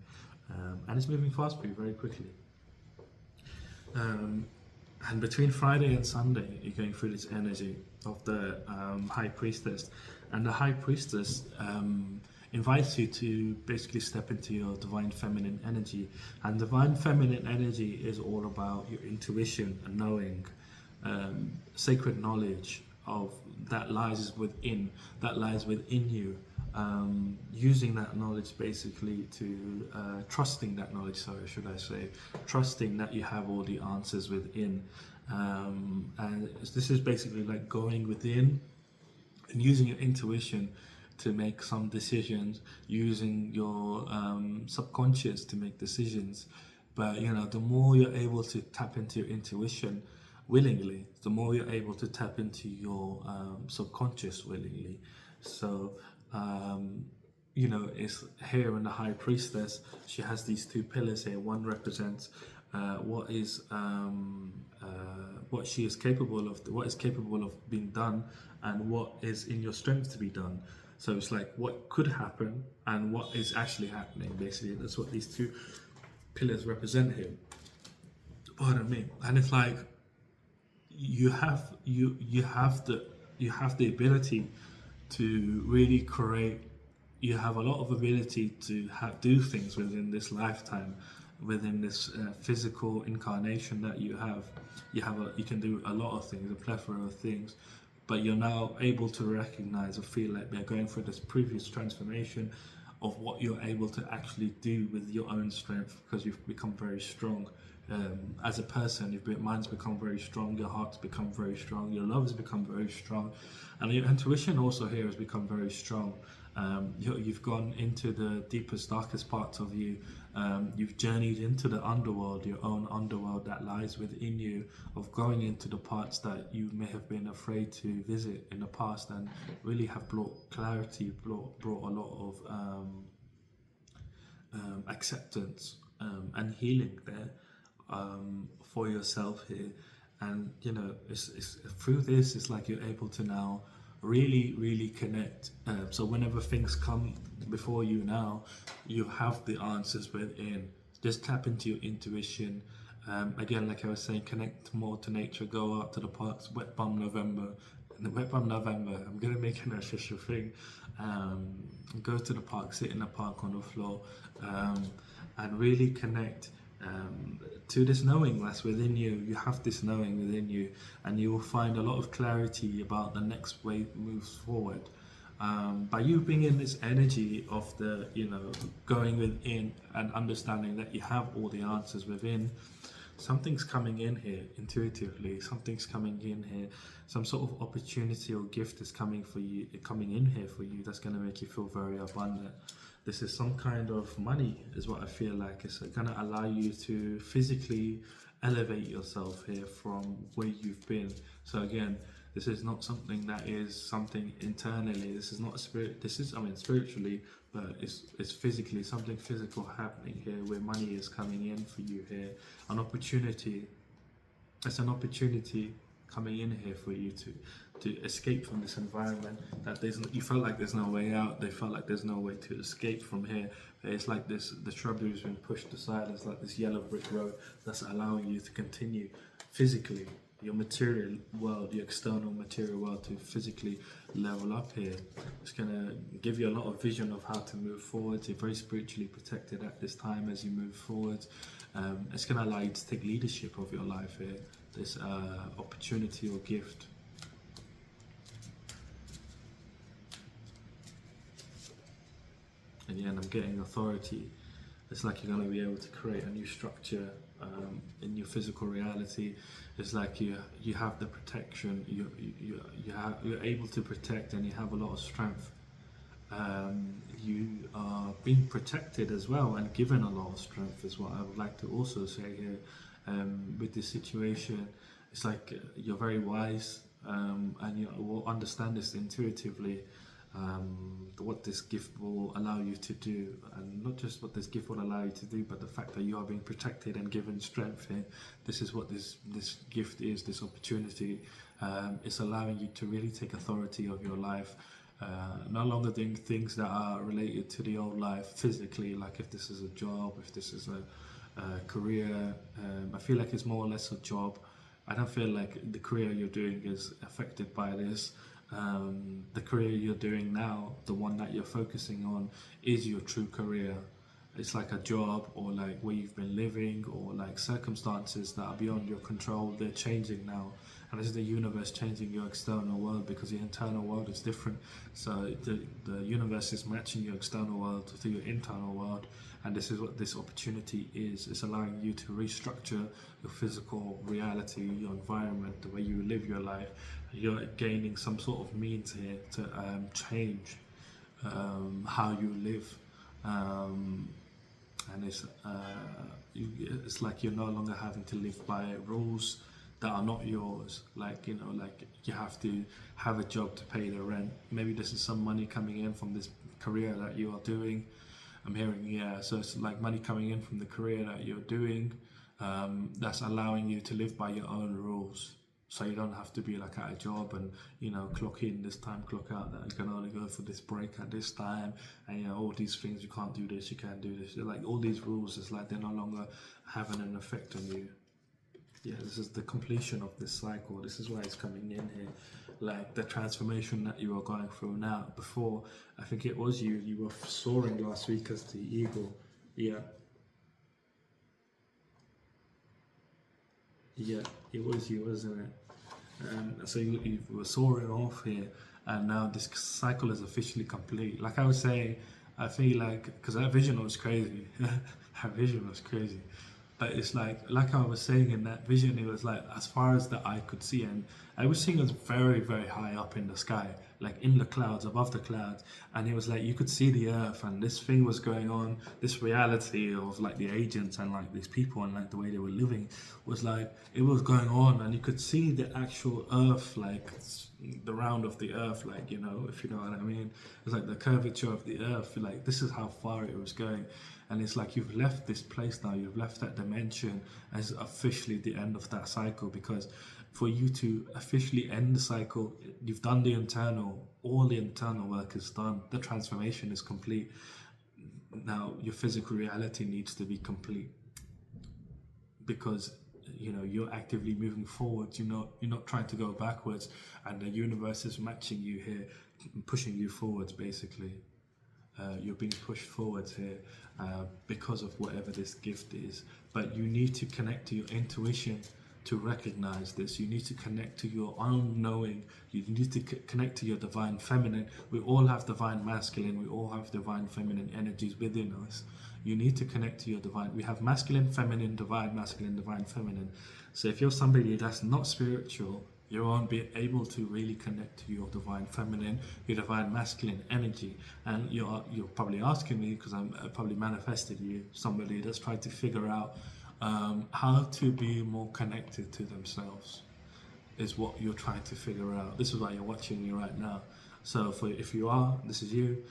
and it's moving fast for you very quickly. And between Friday and Sunday, you're going through this energy of the High Priestess, and the High Priestess invites you to basically step into your divine feminine energy. And divine feminine energy is all about your intuition and knowing, sacred knowledge of that lies within you, using that knowledge basically to trusting that knowledge, should I say, trusting that you have all the answers within, and this is basically like going within and using your intuition to make some decisions, using your subconscious to make decisions. But the more you're able to tap into your intuition willingly, the more you're able to tap into your subconscious willingly. So it's here in the High Priestess. She has these two pillars here. One represents what she is capable of, what is capable of being done, and what is in your strength to be done. So it's like what could happen and what is actually happening. Basically, that's what these two pillars represent here. Pardon me. And it's like you have the ability to really create. You have a lot of ability to do things within this lifetime, within this physical incarnation that you have. You can do a lot of things, a plethora of things. But you're now able to recognize or feel like they're going through this previous transformation of what you're able to actually do with your own strength, because you've become very strong. As a person, your mind's become very strong, your heart's become very strong, your love has become very strong, and your intuition also here has become very strong. You've gone into the deepest, darkest parts of you. You've journeyed into the underworld, your own underworld that lies within you, of going into the parts that you may have been afraid to visit in the past, and really have brought clarity, brought a lot of acceptance and healing there for yourself here. And it's through this, it's like you're able to now really connect. So whenever things come before you now, you have the answers within. Just tap into your intuition. Again, like I was saying, connect more to nature, go out to the parks. Wet Bum November. In the Wet Bum November, I'm gonna make an official thing. Go to the park, sit in the park on the floor, and really connect to this knowing that's within you. You have this knowing within you, and you will find a lot of clarity about the next way moves forward. By you being in this energy of the, going within and understanding that you have all the answers within, something's coming in here intuitively. Something's coming in here. Some sort of opportunity or gift is coming in here for you. That's going to make you feel very abundant. This is some kind of money, is what I feel like. It's going to allow you to physically elevate yourself here from where you've been. So again, this is not something that is something internally. This is not a spirit. This is, spiritually, but it's physically, something physical happening here, where money is coming in for you here. An opportunity. It's an opportunity coming in here for you to escape from this environment that you felt like there's no way out. They felt like there's no way to escape from here. It's like the shrubbery has been pushed aside. It's like this yellow brick road that's allowing you to continue physically, your material world, your external material world, to physically level up here. It's going to give you a lot of vision of how to move forward. You're very spiritually protected at this time as you move forward. It's going to allow you to take leadership of your life here, this opportunity or gift. And yeah, and I'm getting authority. It's like you're going to be able to create a new structure in your physical reality. It's like you have the protection. You're able to protect, and you have a lot of strength. You are being protected as well, and given a lot of strength is what I would like to also say here. With this situation, it's like you're very wise, and you will understand this intuitively. What this gift will allow you to do, and not just what this gift will allow you to do, but the fact that you are being protected and given strength here. This is what this gift is, this opportunity. It's allowing you to really take authority of your life, no longer doing things that are related to the old life physically, like if this is a job, if this is a career. I feel like it's more or less a job. I don't feel like the career you're doing is affected by this. The career you're doing now, the one that you're focusing on, is your true career. It's like a job, or like where you've been living, or like circumstances that are beyond your control. They're changing now, and this is the universe changing your external world, because your internal world is different. So the universe is matching your external world to your internal world, and this is what this opportunity is. It's allowing you to restructure your physical reality, your environment, the way you live your life. You're gaining some sort of means here to change how you live, and it's like you're no longer having to live by rules that are not yours. Like you have to have a job to pay the rent. Maybe this is some money coming in from this career that you are doing. I'm hearing, yeah. So it's like money coming in from the career that you're doing, that's allowing you to live by your own rules. So you don't have to be like at a job and clock in this time, clock out that. You can only go for this break at this time, and all these things, you can't do this, you can't do this. Like all these rules, it's like they're no longer having an effect on you. Yeah, this is the completion of this cycle. This is why it's coming in here. Like the transformation that you are going through now. Before, I think it was you were soaring last week as the eagle. Yeah. Yeah, it was you, wasn't it? So you were soaring off here, and now this cycle is officially complete. Like I was saying, I feel like, because that vision was crazy. That vision was crazy. But it's like I was saying, in that vision, it was like as far as the eye could see, and I was seeing us very, very high up in the sky, like in the clouds, above the clouds, and it was like you could see the earth, and this thing was going on. This reality of like the agents and like these people and like the way they were living was like it was going on, and you could see the actual earth, like the round of the earth, like, you know, if you know what I mean. It's like the curvature of the earth, like this is how far it was going. And it's like you've left this place now, you've left that dimension as officially the end of that cycle, because for you to officially end the cycle, you've done the internal, all the internal work is done, the transformation is complete. Now your physical reality needs to be complete, because you know you're actively moving forwards, you're not trying to go backwards, and the universe is matching you here, pushing you forwards basically. You're being pushed forwards here because of whatever this gift is. But you need to connect to your intuition to recognize this. You need to connect to your own knowing. You need to connect to your divine feminine. We all have divine masculine. We all have divine feminine energies within us. You need to connect to your divine. We have masculine, feminine, divine feminine. So if you're somebody that's not spiritual, you won't be able to really connect to your divine feminine, your divine masculine energy. And you're probably asking me, because I'm probably manifested you, somebody that's tried to figure out how to be more connected to themselves, is what you're trying to figure out. This is why you're watching me right now. So if you are, this is you.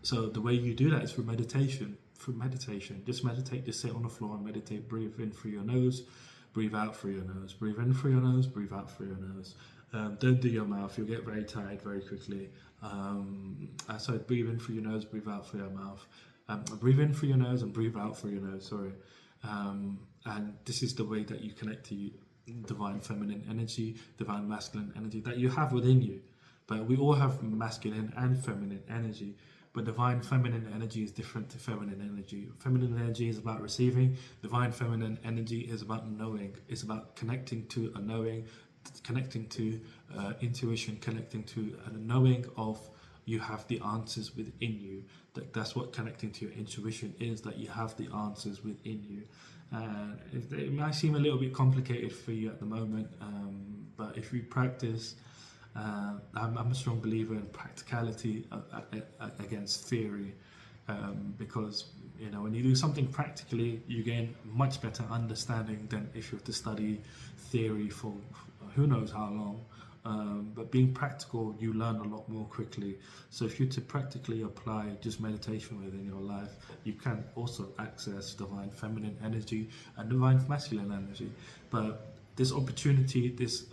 So the way you do that is through meditation. Just meditate, just sit on the floor and meditate. Breathe in through your nose, breathe out through your nose. Breathe in through your nose, breathe out through your nose. Don't do your mouth, you'll get very tired very quickly. So breathe in through your nose, breathe out through your mouth. Breathe in through your nose and breathe out through your nose, sorry. And this is the way that you connect to divine feminine energy, divine masculine energy that you have within you. But we all have masculine and feminine energy. But divine feminine energy is different to feminine energy. Feminine energy is about receiving. Divine feminine energy is about knowing. It's about connecting to a knowing, connecting to intuition, connecting to a knowing of you have the answers within you. That's what connecting to your intuition is, that you have the answers within you. It might seem a little bit complicated for you at the moment, but if you practice, I'm a strong believer in practicality against theory, because you know when you do something practically, you gain much better understanding than if you have to study theory for who knows how long. But being practical, you learn a lot more quickly. So if you're to practically apply just meditation within your life, you can also access divine feminine energy and divine masculine energy. But this opportunity, this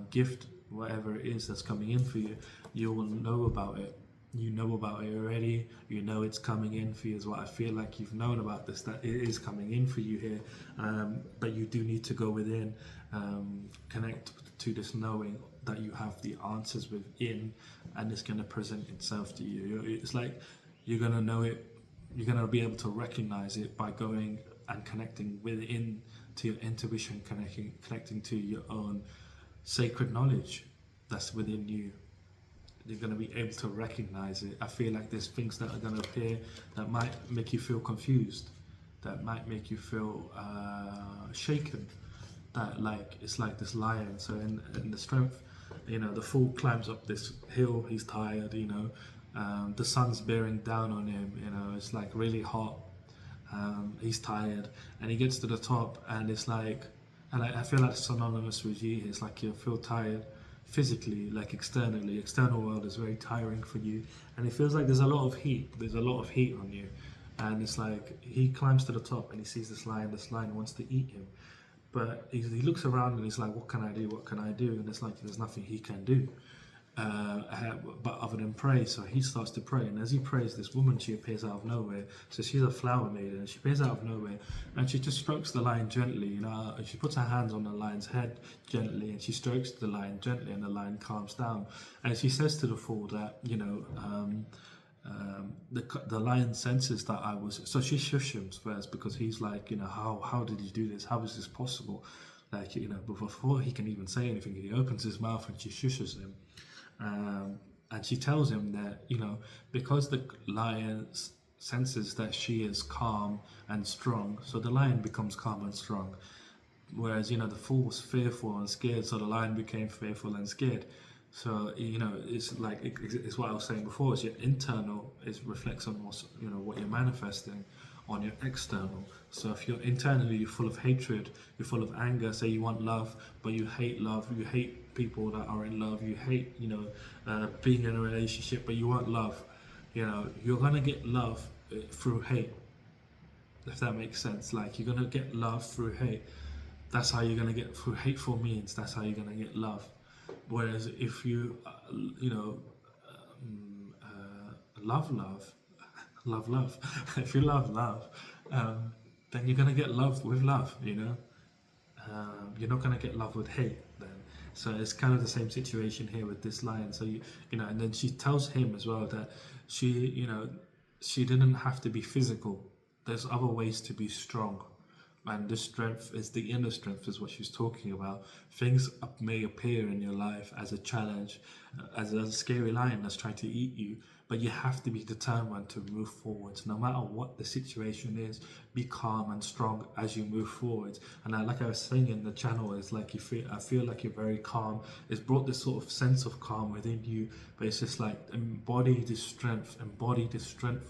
gift, whatever it is that's coming in for you, you will know about it. You know about it already. You know it's coming in for you, is what I feel like you've known about this, that it is coming in for you here. But you do need to go within, connect to this knowing that you have the answers within, and it's going to present itself to you. It's like you're going to know it, you're going to be able to recognize it by going and connecting within to your intuition, connecting to your own sacred knowledge that's within you. You're going to be able to recognize it. I feel like there's things that are going to appear that might make you feel confused, that might make you feel shaken, that like it's like this lion. So in the strength, you know, the fool climbs up this hill, he's tired, you know, the sun's bearing down on him, you know, it's like really hot, he's tired, and he gets to the top, and it's like, and I feel like it's synonymous with you. It's like you feel tired physically, like externally. External world is very tiring for you, and it feels like there's a lot of heat. There's a lot of heat on you, and it's like he climbs to the top and he sees this lion. This lion wants to eat him, but he looks around and he's like, "What can I do? What can I do?" And it's like there's nothing he can do, but other than pray. So he starts to pray, and as he prays, this woman, she appears out of nowhere. So she's a flower maiden, and she appears out of nowhere, and she just strokes the lion gently, you know, and she puts her hands on the lion's head gently, and she strokes the lion gently, and the lion calms down. And she says to the fool that, you know, the lion senses that I was, so she shushes him first, because he's like, you know, how did you do this? How is this possible? Like, you know, but before he can even say anything, he opens his mouth and she shushes him. And she tells him that, because the lion senses that she is calm and strong, so the lion becomes calm and strong. Whereas, the fool was fearful and scared, so the lion became fearful and scared. So, it's like, it's what I was saying before, is your internal is reflects on what you're manifesting on your external. So if you're internally, you're full of hatred, you're full of anger, say you want love, but you hate love, you hate people that are in love, you hate, being in a relationship, but you want love, you're going to get love through hate, if that makes sense. Like, you're going to get love through hate. That's how you're going to get, through hateful means, that's how you're going to get love. Whereas if you, love, love, if you love, then you're going to get love with love, you're not going to get love with hate then. So it's kind of the same situation here with this lion. So, and then she tells him as well that she didn't have to be physical. There's other ways to be strong. And this strength is the inner strength, is what she's talking about. Things may appear in your life as a challenge, as a scary lion that's trying to eat you, but you have to be determined to move forwards. No matter what the situation is, be calm and strong as you move forwards. And like I was saying in the channel, it's like I feel like you're very calm. It's brought this sort of sense of calm within you, but it's just like embody this strength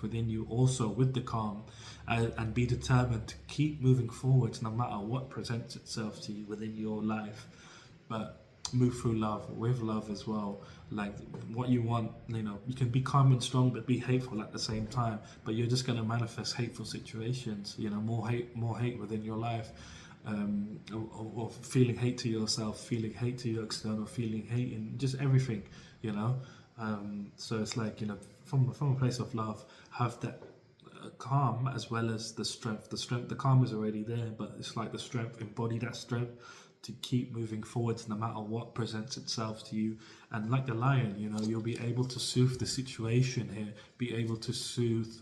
within you also with the calm, and be determined to keep moving forwards no matter what presents itself to you within your life. But move through love, with love as well. Like, what you want, you can be calm and strong but be hateful at the same time, but you're just going to manifest hateful situations, more hate within your life, or feeling hate to yourself, feeling hate to your external, feeling hate in just everything, so it's like, from a place of love, have that calm as well as the strength. The calm is already there, but it's like the strength, embody that strength to keep moving forwards no matter what presents itself to you. And like the lion, you'll be able to soothe the situation here, be able to soothe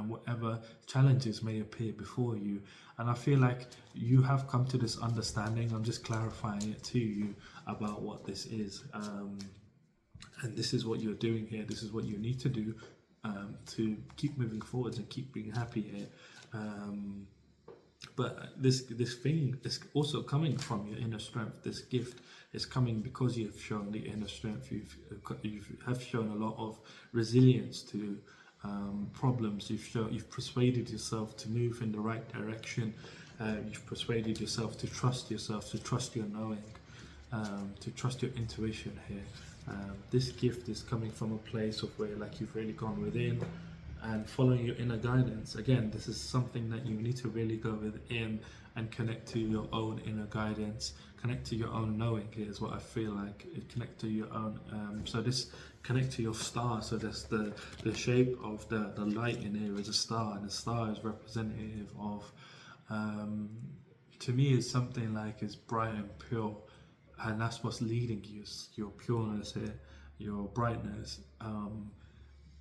whatever challenges may appear before you. And I feel like you have come to this understanding. I'm just clarifying it to you about what this is, and this is what you're doing here. This is what you need to do to keep moving forwards and keep being happy here. But this thing is also coming from your inner strength. This gift is coming because you have shown the inner strength. You have shown a lot of resilience to problems. You've persuaded yourself to move in the right direction. You've persuaded yourself, to trust your knowing, to trust your intuition here. This gift is coming from a place of where, like, you've really gone within and following your inner guidance. Again, this is something that you need to really go within and connect to your own inner guidance, connect to your own knowing. Here's what I feel like. Connect to your own, so this, connect to your star. So that's the shape of the light in here is a star, and the star is representative of, to me, is something like it's bright and pure, and that's what's leading you, your pureness here, your brightness.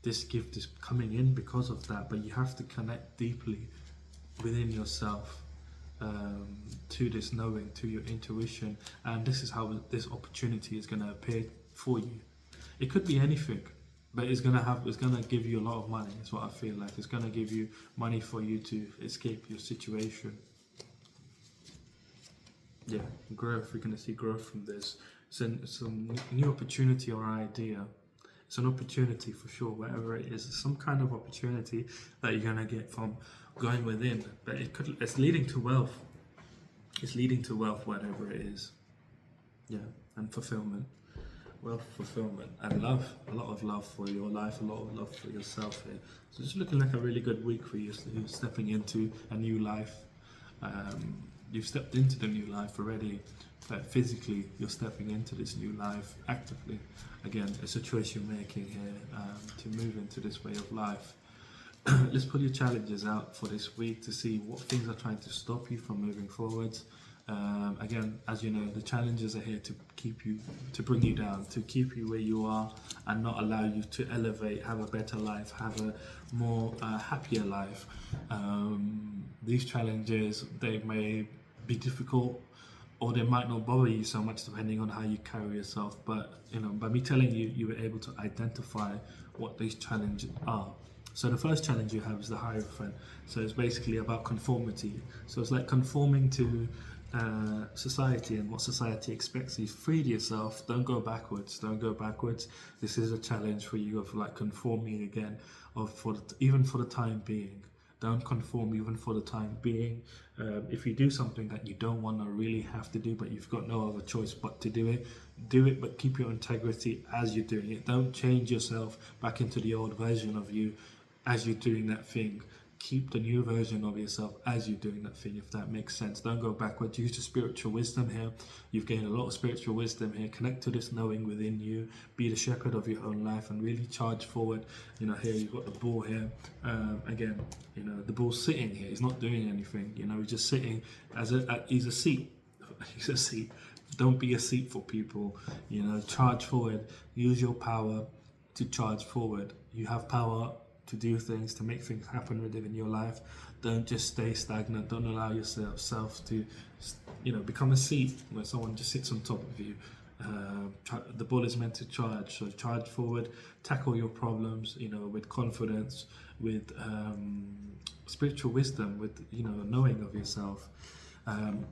This gift is coming in because of that, but you have to connect deeply within yourself to this knowing, to your intuition, and this is how this opportunity is going to appear for you. It could be anything, but it's going to give you a lot of money. Is what I feel like. It's going to give you money for you to escape your situation. Yeah, growth. We're going to see growth from this. It's a new opportunity or idea. It's an opportunity for sure, whatever it is. It's some kind of opportunity that you're gonna get from going within. But it's leading to wealth. It's leading to wealth, whatever it is. Yeah, and fulfillment. Wealth, fulfillment, and love. A lot of love for your life, a lot of love for yourself here. So it's looking like a really good week for you. You're stepping into a new life. You've stepped into the new life already. But physically, you're stepping into this new life actively. Again, it's a choice you're making here to move into this way of life. Let's put your challenges out for this week to see what things are trying to stop you from moving forwards. Again, as you know, the challenges are here to keep you, to bring you down, to keep you where you are and not allow you to elevate, have a better life, have a more happier life. These challenges, they may be difficult, or they might not bother you so much depending on how you carry yourself. But by me telling you, you were able to identify what these challenges are. So the first challenge you have is the Hierophant. So it's basically about conformity. So it's like conforming to society and what society expects you. Free yourself. Don't go backwards. Don't go backwards. This is a challenge for you of like conforming again, even for the time being. Don't conform even for the time being. If you do something that you don't want to really have to do, but you've got no other choice but to do it, but keep your integrity as you're doing it. Don't change yourself back into the old version of you as you're doing that thing. Keep the new version of yourself as you're doing that thing, if that makes sense. Don't go backwards. Use your spiritual wisdom here. You've gained a lot of spiritual wisdom here. Connect to this knowing within you. Be the shepherd of your own life and really charge forward. Here you've got the bull here. Again, the bull's sitting here. He's not doing anything. He's just sitting he's a seat. He's a seat. Don't be a seat for people. Charge forward. Use your power to charge forward. You have power to do things, to make things happen within your life. Don't just stay stagnant. Don't allow yourself to become a seat where someone just sits on top of you. The ball is meant to charge, so charge forward, tackle your problems with confidence, with spiritual wisdom, with knowing of yourself.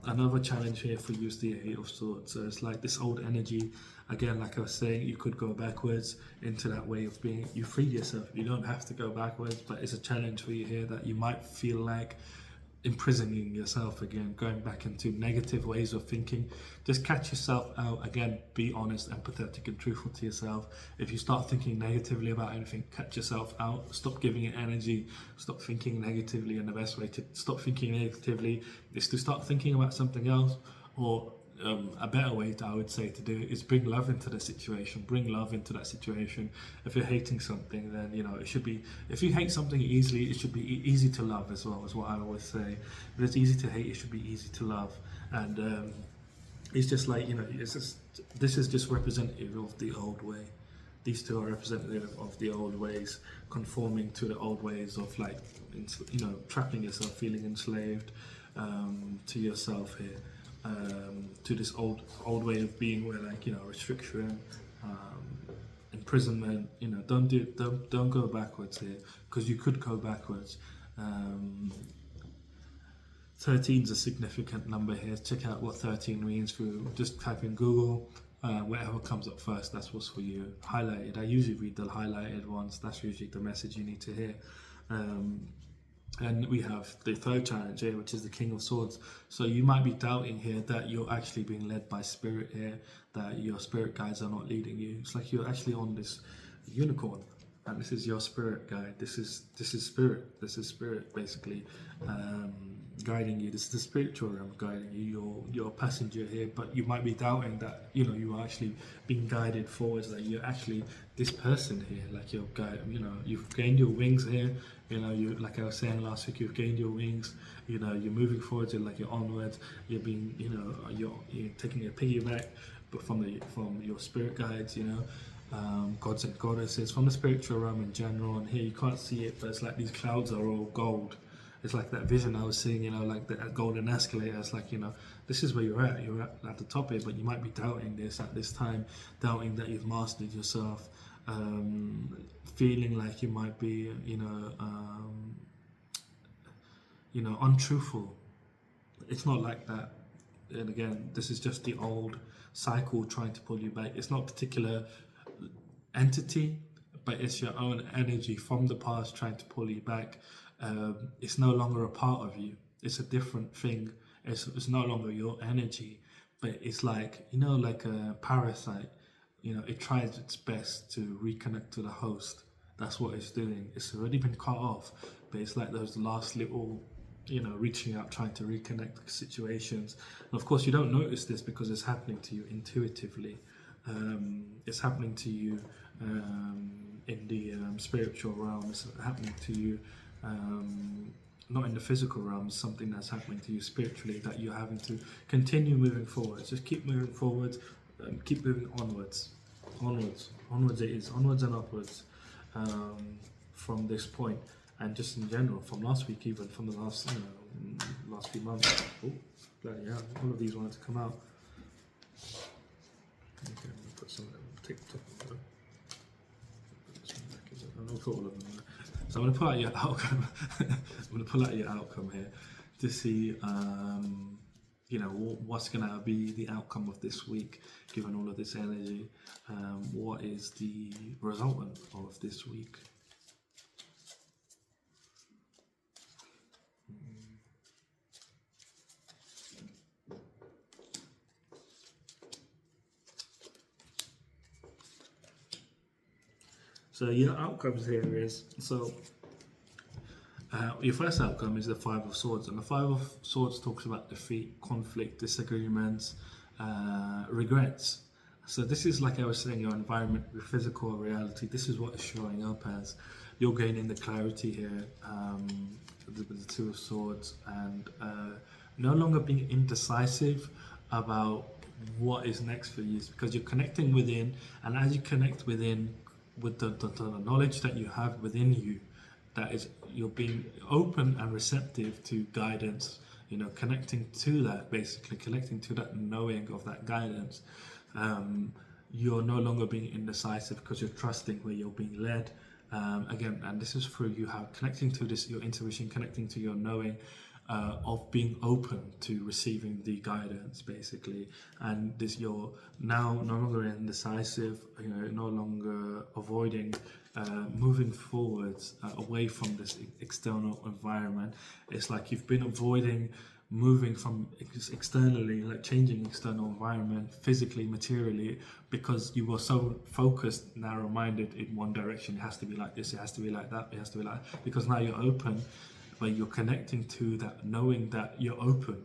Another challenge here for you is the Eight of Swords. So it's like this old energy. Again, like I was saying, you could go backwards into that way of being. You freed yourself. You don't have to go backwards, but it's a challenge for you here that you might feel like imprisoning yourself again, going back into negative ways of thinking. Just catch yourself out again. Be honest, empathetic, and truthful to yourself. If you start thinking negatively about anything, catch yourself out. Stop giving it energy. Stop thinking negatively, and the best way to stop thinking negatively is to start thinking about something else. Or a better way I would say to do it is bring love into the situation. Bring love into that situation. If you're hating something, then it should be. If you hate something easily, it should be easy to love as well. Is what I always say. If it's easy to hate, it should be easy to love. And it's just like this is just representative of the old way. These two are representative of the old ways, conforming to the old ways of trapping yourself, feeling enslaved to yourself here. To this old way of being, where restriction, imprisonment. Don't go backwards here, because you could go backwards. 13 is a significant number here. Check out what 13 means through just type in Google. Whatever comes up first, that's what's for you. Highlighted. I usually read the highlighted ones. That's usually the message you need to hear. And we have the third challenge here, which is the King of Swords. So you might be doubting here that you're actually being led by spirit here, that your spirit guides are not leading you. It's like you're actually on this unicorn, and this is your spirit guide. This is spirit. This is spirit basically guiding you. This is the spiritual realm guiding you. You're a passenger here, but you might be doubting that you are actually being guided forwards. That you're actually this person here, like you're guide. You've gained your wings here. You, like I was saying last week, you've gained your wings. You're moving forward. You're onwards. You're being, you're taking a piggyback, but from your spirit guides. Gods and goddesses, from the spiritual realm in general. And here you can't see it, but it's like these clouds are all gold. It's like that vision I was seeing, like the golden escalator. It's like, this is where you're at. You're at the top here, but you might be doubting this at this time, doubting that you've mastered yourself, feeling like you might be, untruthful. It's not like that. And again, this is just the old cycle trying to pull you back. It's not a particular entity, but it's your own energy from the past trying to pull you back. It's no longer a part of you. It's a different thing. It's no longer your energy, but it's like, like a parasite. It tries its best to reconnect to the host. That's what it's doing. It's already been cut off, but it's like those last little, reaching out, trying to reconnect situations. And of course, you don't notice this because it's happening to you intuitively. It's happening to you in the spiritual realm. It's happening to you not in the physical realm. It's something that's happening to you spiritually, that you're having to continue moving forward. Just keep moving forward, keep moving onwards it is, onwards and upwards, from this point. And just in general, from last week, even from the last few months. Oh, bloody hell, all of these wanted to come out. Okay, I'm going to put some of them, take the top of them. I'll put all of them there. So I'm going to pull out your outcome. I'm going to pull out your outcome here to see, what's going to be the outcome of this week, given all of this energy. What is the resultant of this week? So your outcomes here is, your first outcome is the Five of Swords, and the Five of Swords talks about defeat, conflict, disagreements, regrets. So this is, like I was saying, your environment, your physical reality. This is what is showing up as. You're gaining the clarity here, with the Two of Swords, and no longer being indecisive about what is next for you, because you're connecting within, and as you connect within, with the knowledge that you have within you, that is, you're being open and receptive to guidance, connecting to that, basically connecting to that knowing of that guidance. You're no longer being indecisive because you're trusting where you're being led. Again, and this is through you have connecting to this, your intuition, connecting to your knowing, of being open to receiving the guidance, basically. And this, you're now no longer indecisive, no longer avoiding, moving forwards, away from this external environment. It's like you've been avoiding moving from externally, like changing external environment physically, materially, because you were so focused, narrow-minded in one direction. It has to be like this, it has to be like that, it has to be like that. Because now you're open, but you're connecting to that, knowing that you're open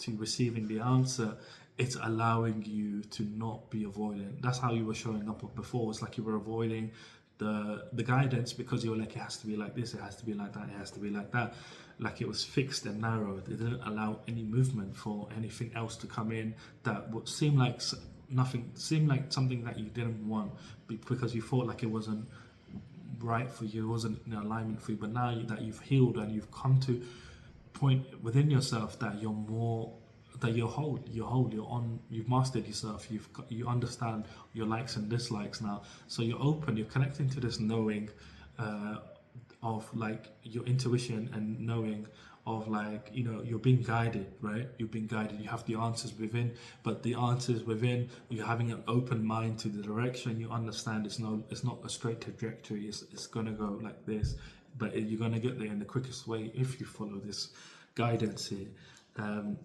to receiving the answer. It's allowing you to not be avoidant. That's how you were showing up before. It's like you were avoiding the guidance because you were like, it has to be like this, it has to be like that, it has to be like that. Like it was fixed and narrowed. It didn't allow any movement for anything else to come in that would seem like nothing, seem like something that you didn't want, because you thought like it wasn't right for you, it wasn't in alignment for you. But now that you've healed and you've come to point within yourself that you're more, that you're whole, you're on, you've mastered yourself, you understand your likes and dislikes now. So you're open, you're connecting to this knowing, of like your intuition, and knowing of like, you're being guided, right? You're being guided, you have the answers within, but the answers within, you're having an open mind to the direction. You understand it's not a straight trajectory, it's gonna go like this, but you're gonna get there in the quickest way if you follow this guidance here. And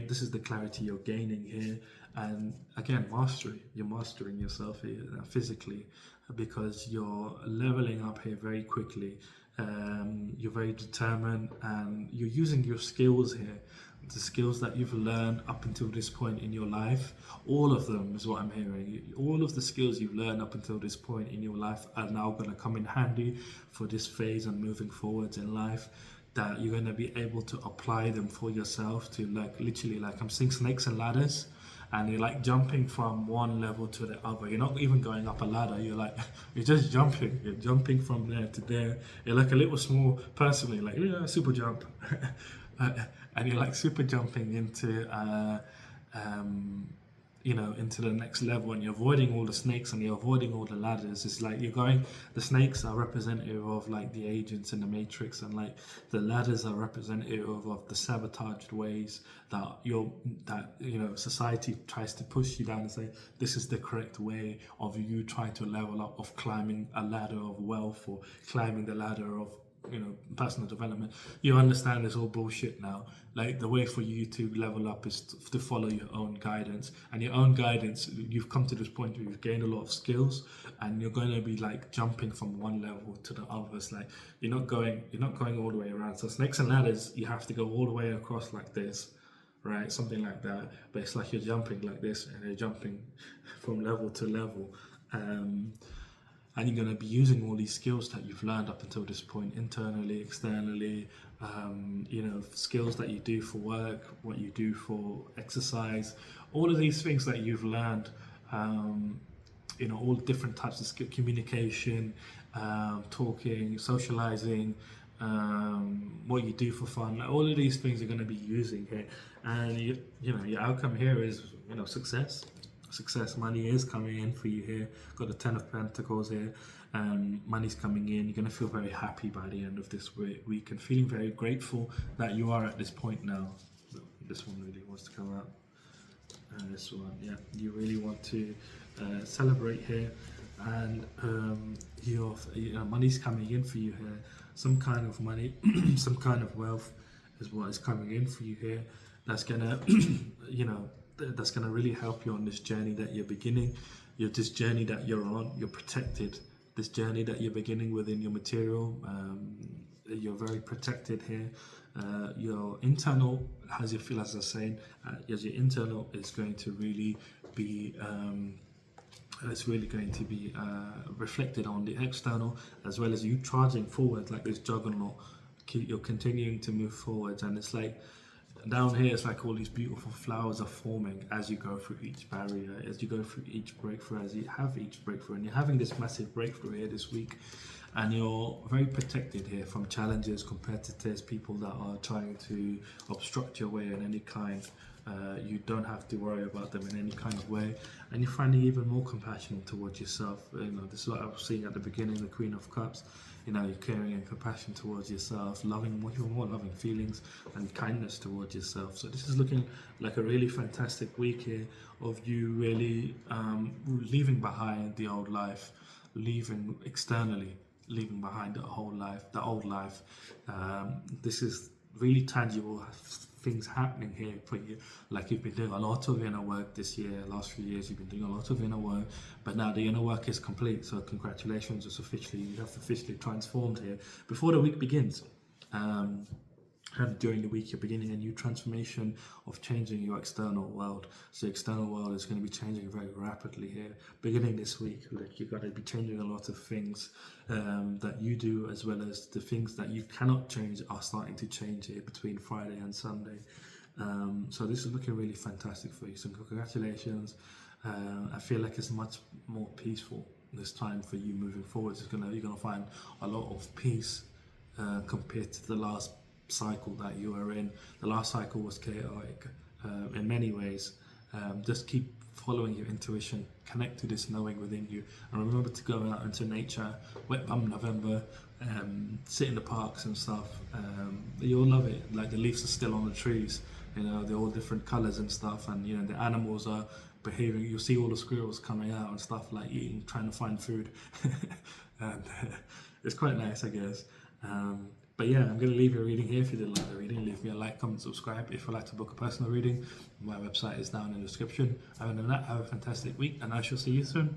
this is the clarity you're gaining here. And again, mastery, you're mastering yourself here physically, because you're leveling up here very quickly. You're very determined, and you're using your skills here, the skills that you've learned up until this point in your life. All of them is what I'm hearing. All of the skills you've learned up until this point in your life are now going to come in handy for this phase and moving forwards in life, that you're going to be able to apply them for yourself to, like, literally, like, I'm seeing snakes and ladders, and you're like jumping from one level to the other. You're not even going up a ladder, you're just jumping. You're jumping from there to there. You're like a little small person, you're like, super jump. And you're like super jumping into into the next level, and you're avoiding all the snakes and you're avoiding all the ladders. It's like the snakes are representative of like the agents in the Matrix, and like the ladders are representative of the sabotaged ways that society tries to push you down and say, this is the correct way of you trying to level up, of climbing a ladder of wealth, or climbing the ladder of personal development. You understand it's all bullshit now. Like, the way for you to level up is to follow your own guidance, and your own guidance, you've come to this point where you've gained a lot of skills, and you're going to be like jumping from one level to the others. Like, you're not going all the way around. So snakes and ladders, you have to go all the way across like this, right? Something like that. But it's like you're jumping like this, and you're jumping from level to level. And you're going to be using all these skills that you've learned up until this point, internally, externally, skills that you do for work, what you do for exercise, all of these things that you've learned, all different types of skill, communication, talking, socializing, what you do for fun. Like, all of these things are going to be using here, and you know your outcome here is success. Success, money is coming in for you here. Got the Ten of Pentacles here. Money's coming in. You're going to feel very happy by the end of this week and feeling very grateful that you are at this point now. This one really wants to come out. And this one, yeah, you really want to celebrate here, and your money's coming in for you here. Some kind of money, some kind of wealth is what is coming in for you here. That's gonna, that's gonna really help you on this journey that you're beginning. This journey that you're on, you're protected. This journey that you're beginning within your material, you're very protected here. Your internal, as you feel, as I was saying, as your internal is going to really be, it's really going to be reflected on the external, as well as you charging forward like this juggernaut. You're continuing to move forwards, and it's like down here, it's like all these beautiful flowers are forming as you go through each barrier, as you go through each breakthrough, as you have each breakthrough, and you're having this massive breakthrough here this week. And you're very protected here from challenges, competitors, people that are trying to obstruct your way in any kind. You don't have to worry about them in any kind of way, and you're finding even more compassion towards yourself. This is what I was seeing at the beginning, the Queen of Cups. You're caring and compassion towards yourself, more loving feelings and kindness towards yourself. So this is looking like a really fantastic week here of you really leaving behind the old life, leaving externally. Leaving behind the old life. This is really tangible things happening here for you. Like you've been doing a lot of inner work this year, last few years. You've been doing a lot of inner work, but now the inner work is complete. So congratulations, you have officially transformed here before the week begins. And during the week, you're beginning a new transformation of changing your external world. So your external world is going to be changing very rapidly here. Beginning this week, like you're going to be changing a lot of things that you do, as well as the things that you cannot change are starting to change here between Friday and Sunday. So this is looking really fantastic for you. So congratulations. I feel like it's much more peaceful this time for you moving forward. You're gonna find a lot of peace compared to the last cycle that you were in. The last cycle was chaotic in many ways. Just keep following your intuition, connect to this knowing within you, and remember to go out into nature. Wet bum November, sit in the parks and stuff. You'll love it. Like the leaves are still on the trees, they're all different colors and stuff, and the animals are behaving. You'll see all the squirrels coming out and stuff, like eating, trying to find food. And it's quite nice, I guess. But yeah, I'm going to leave your reading here. If you did like the reading, leave me a like, comment, subscribe. If you'd like to book a personal reading, my website is down in the description. Other than that, have a fantastic week, and I shall see you soon.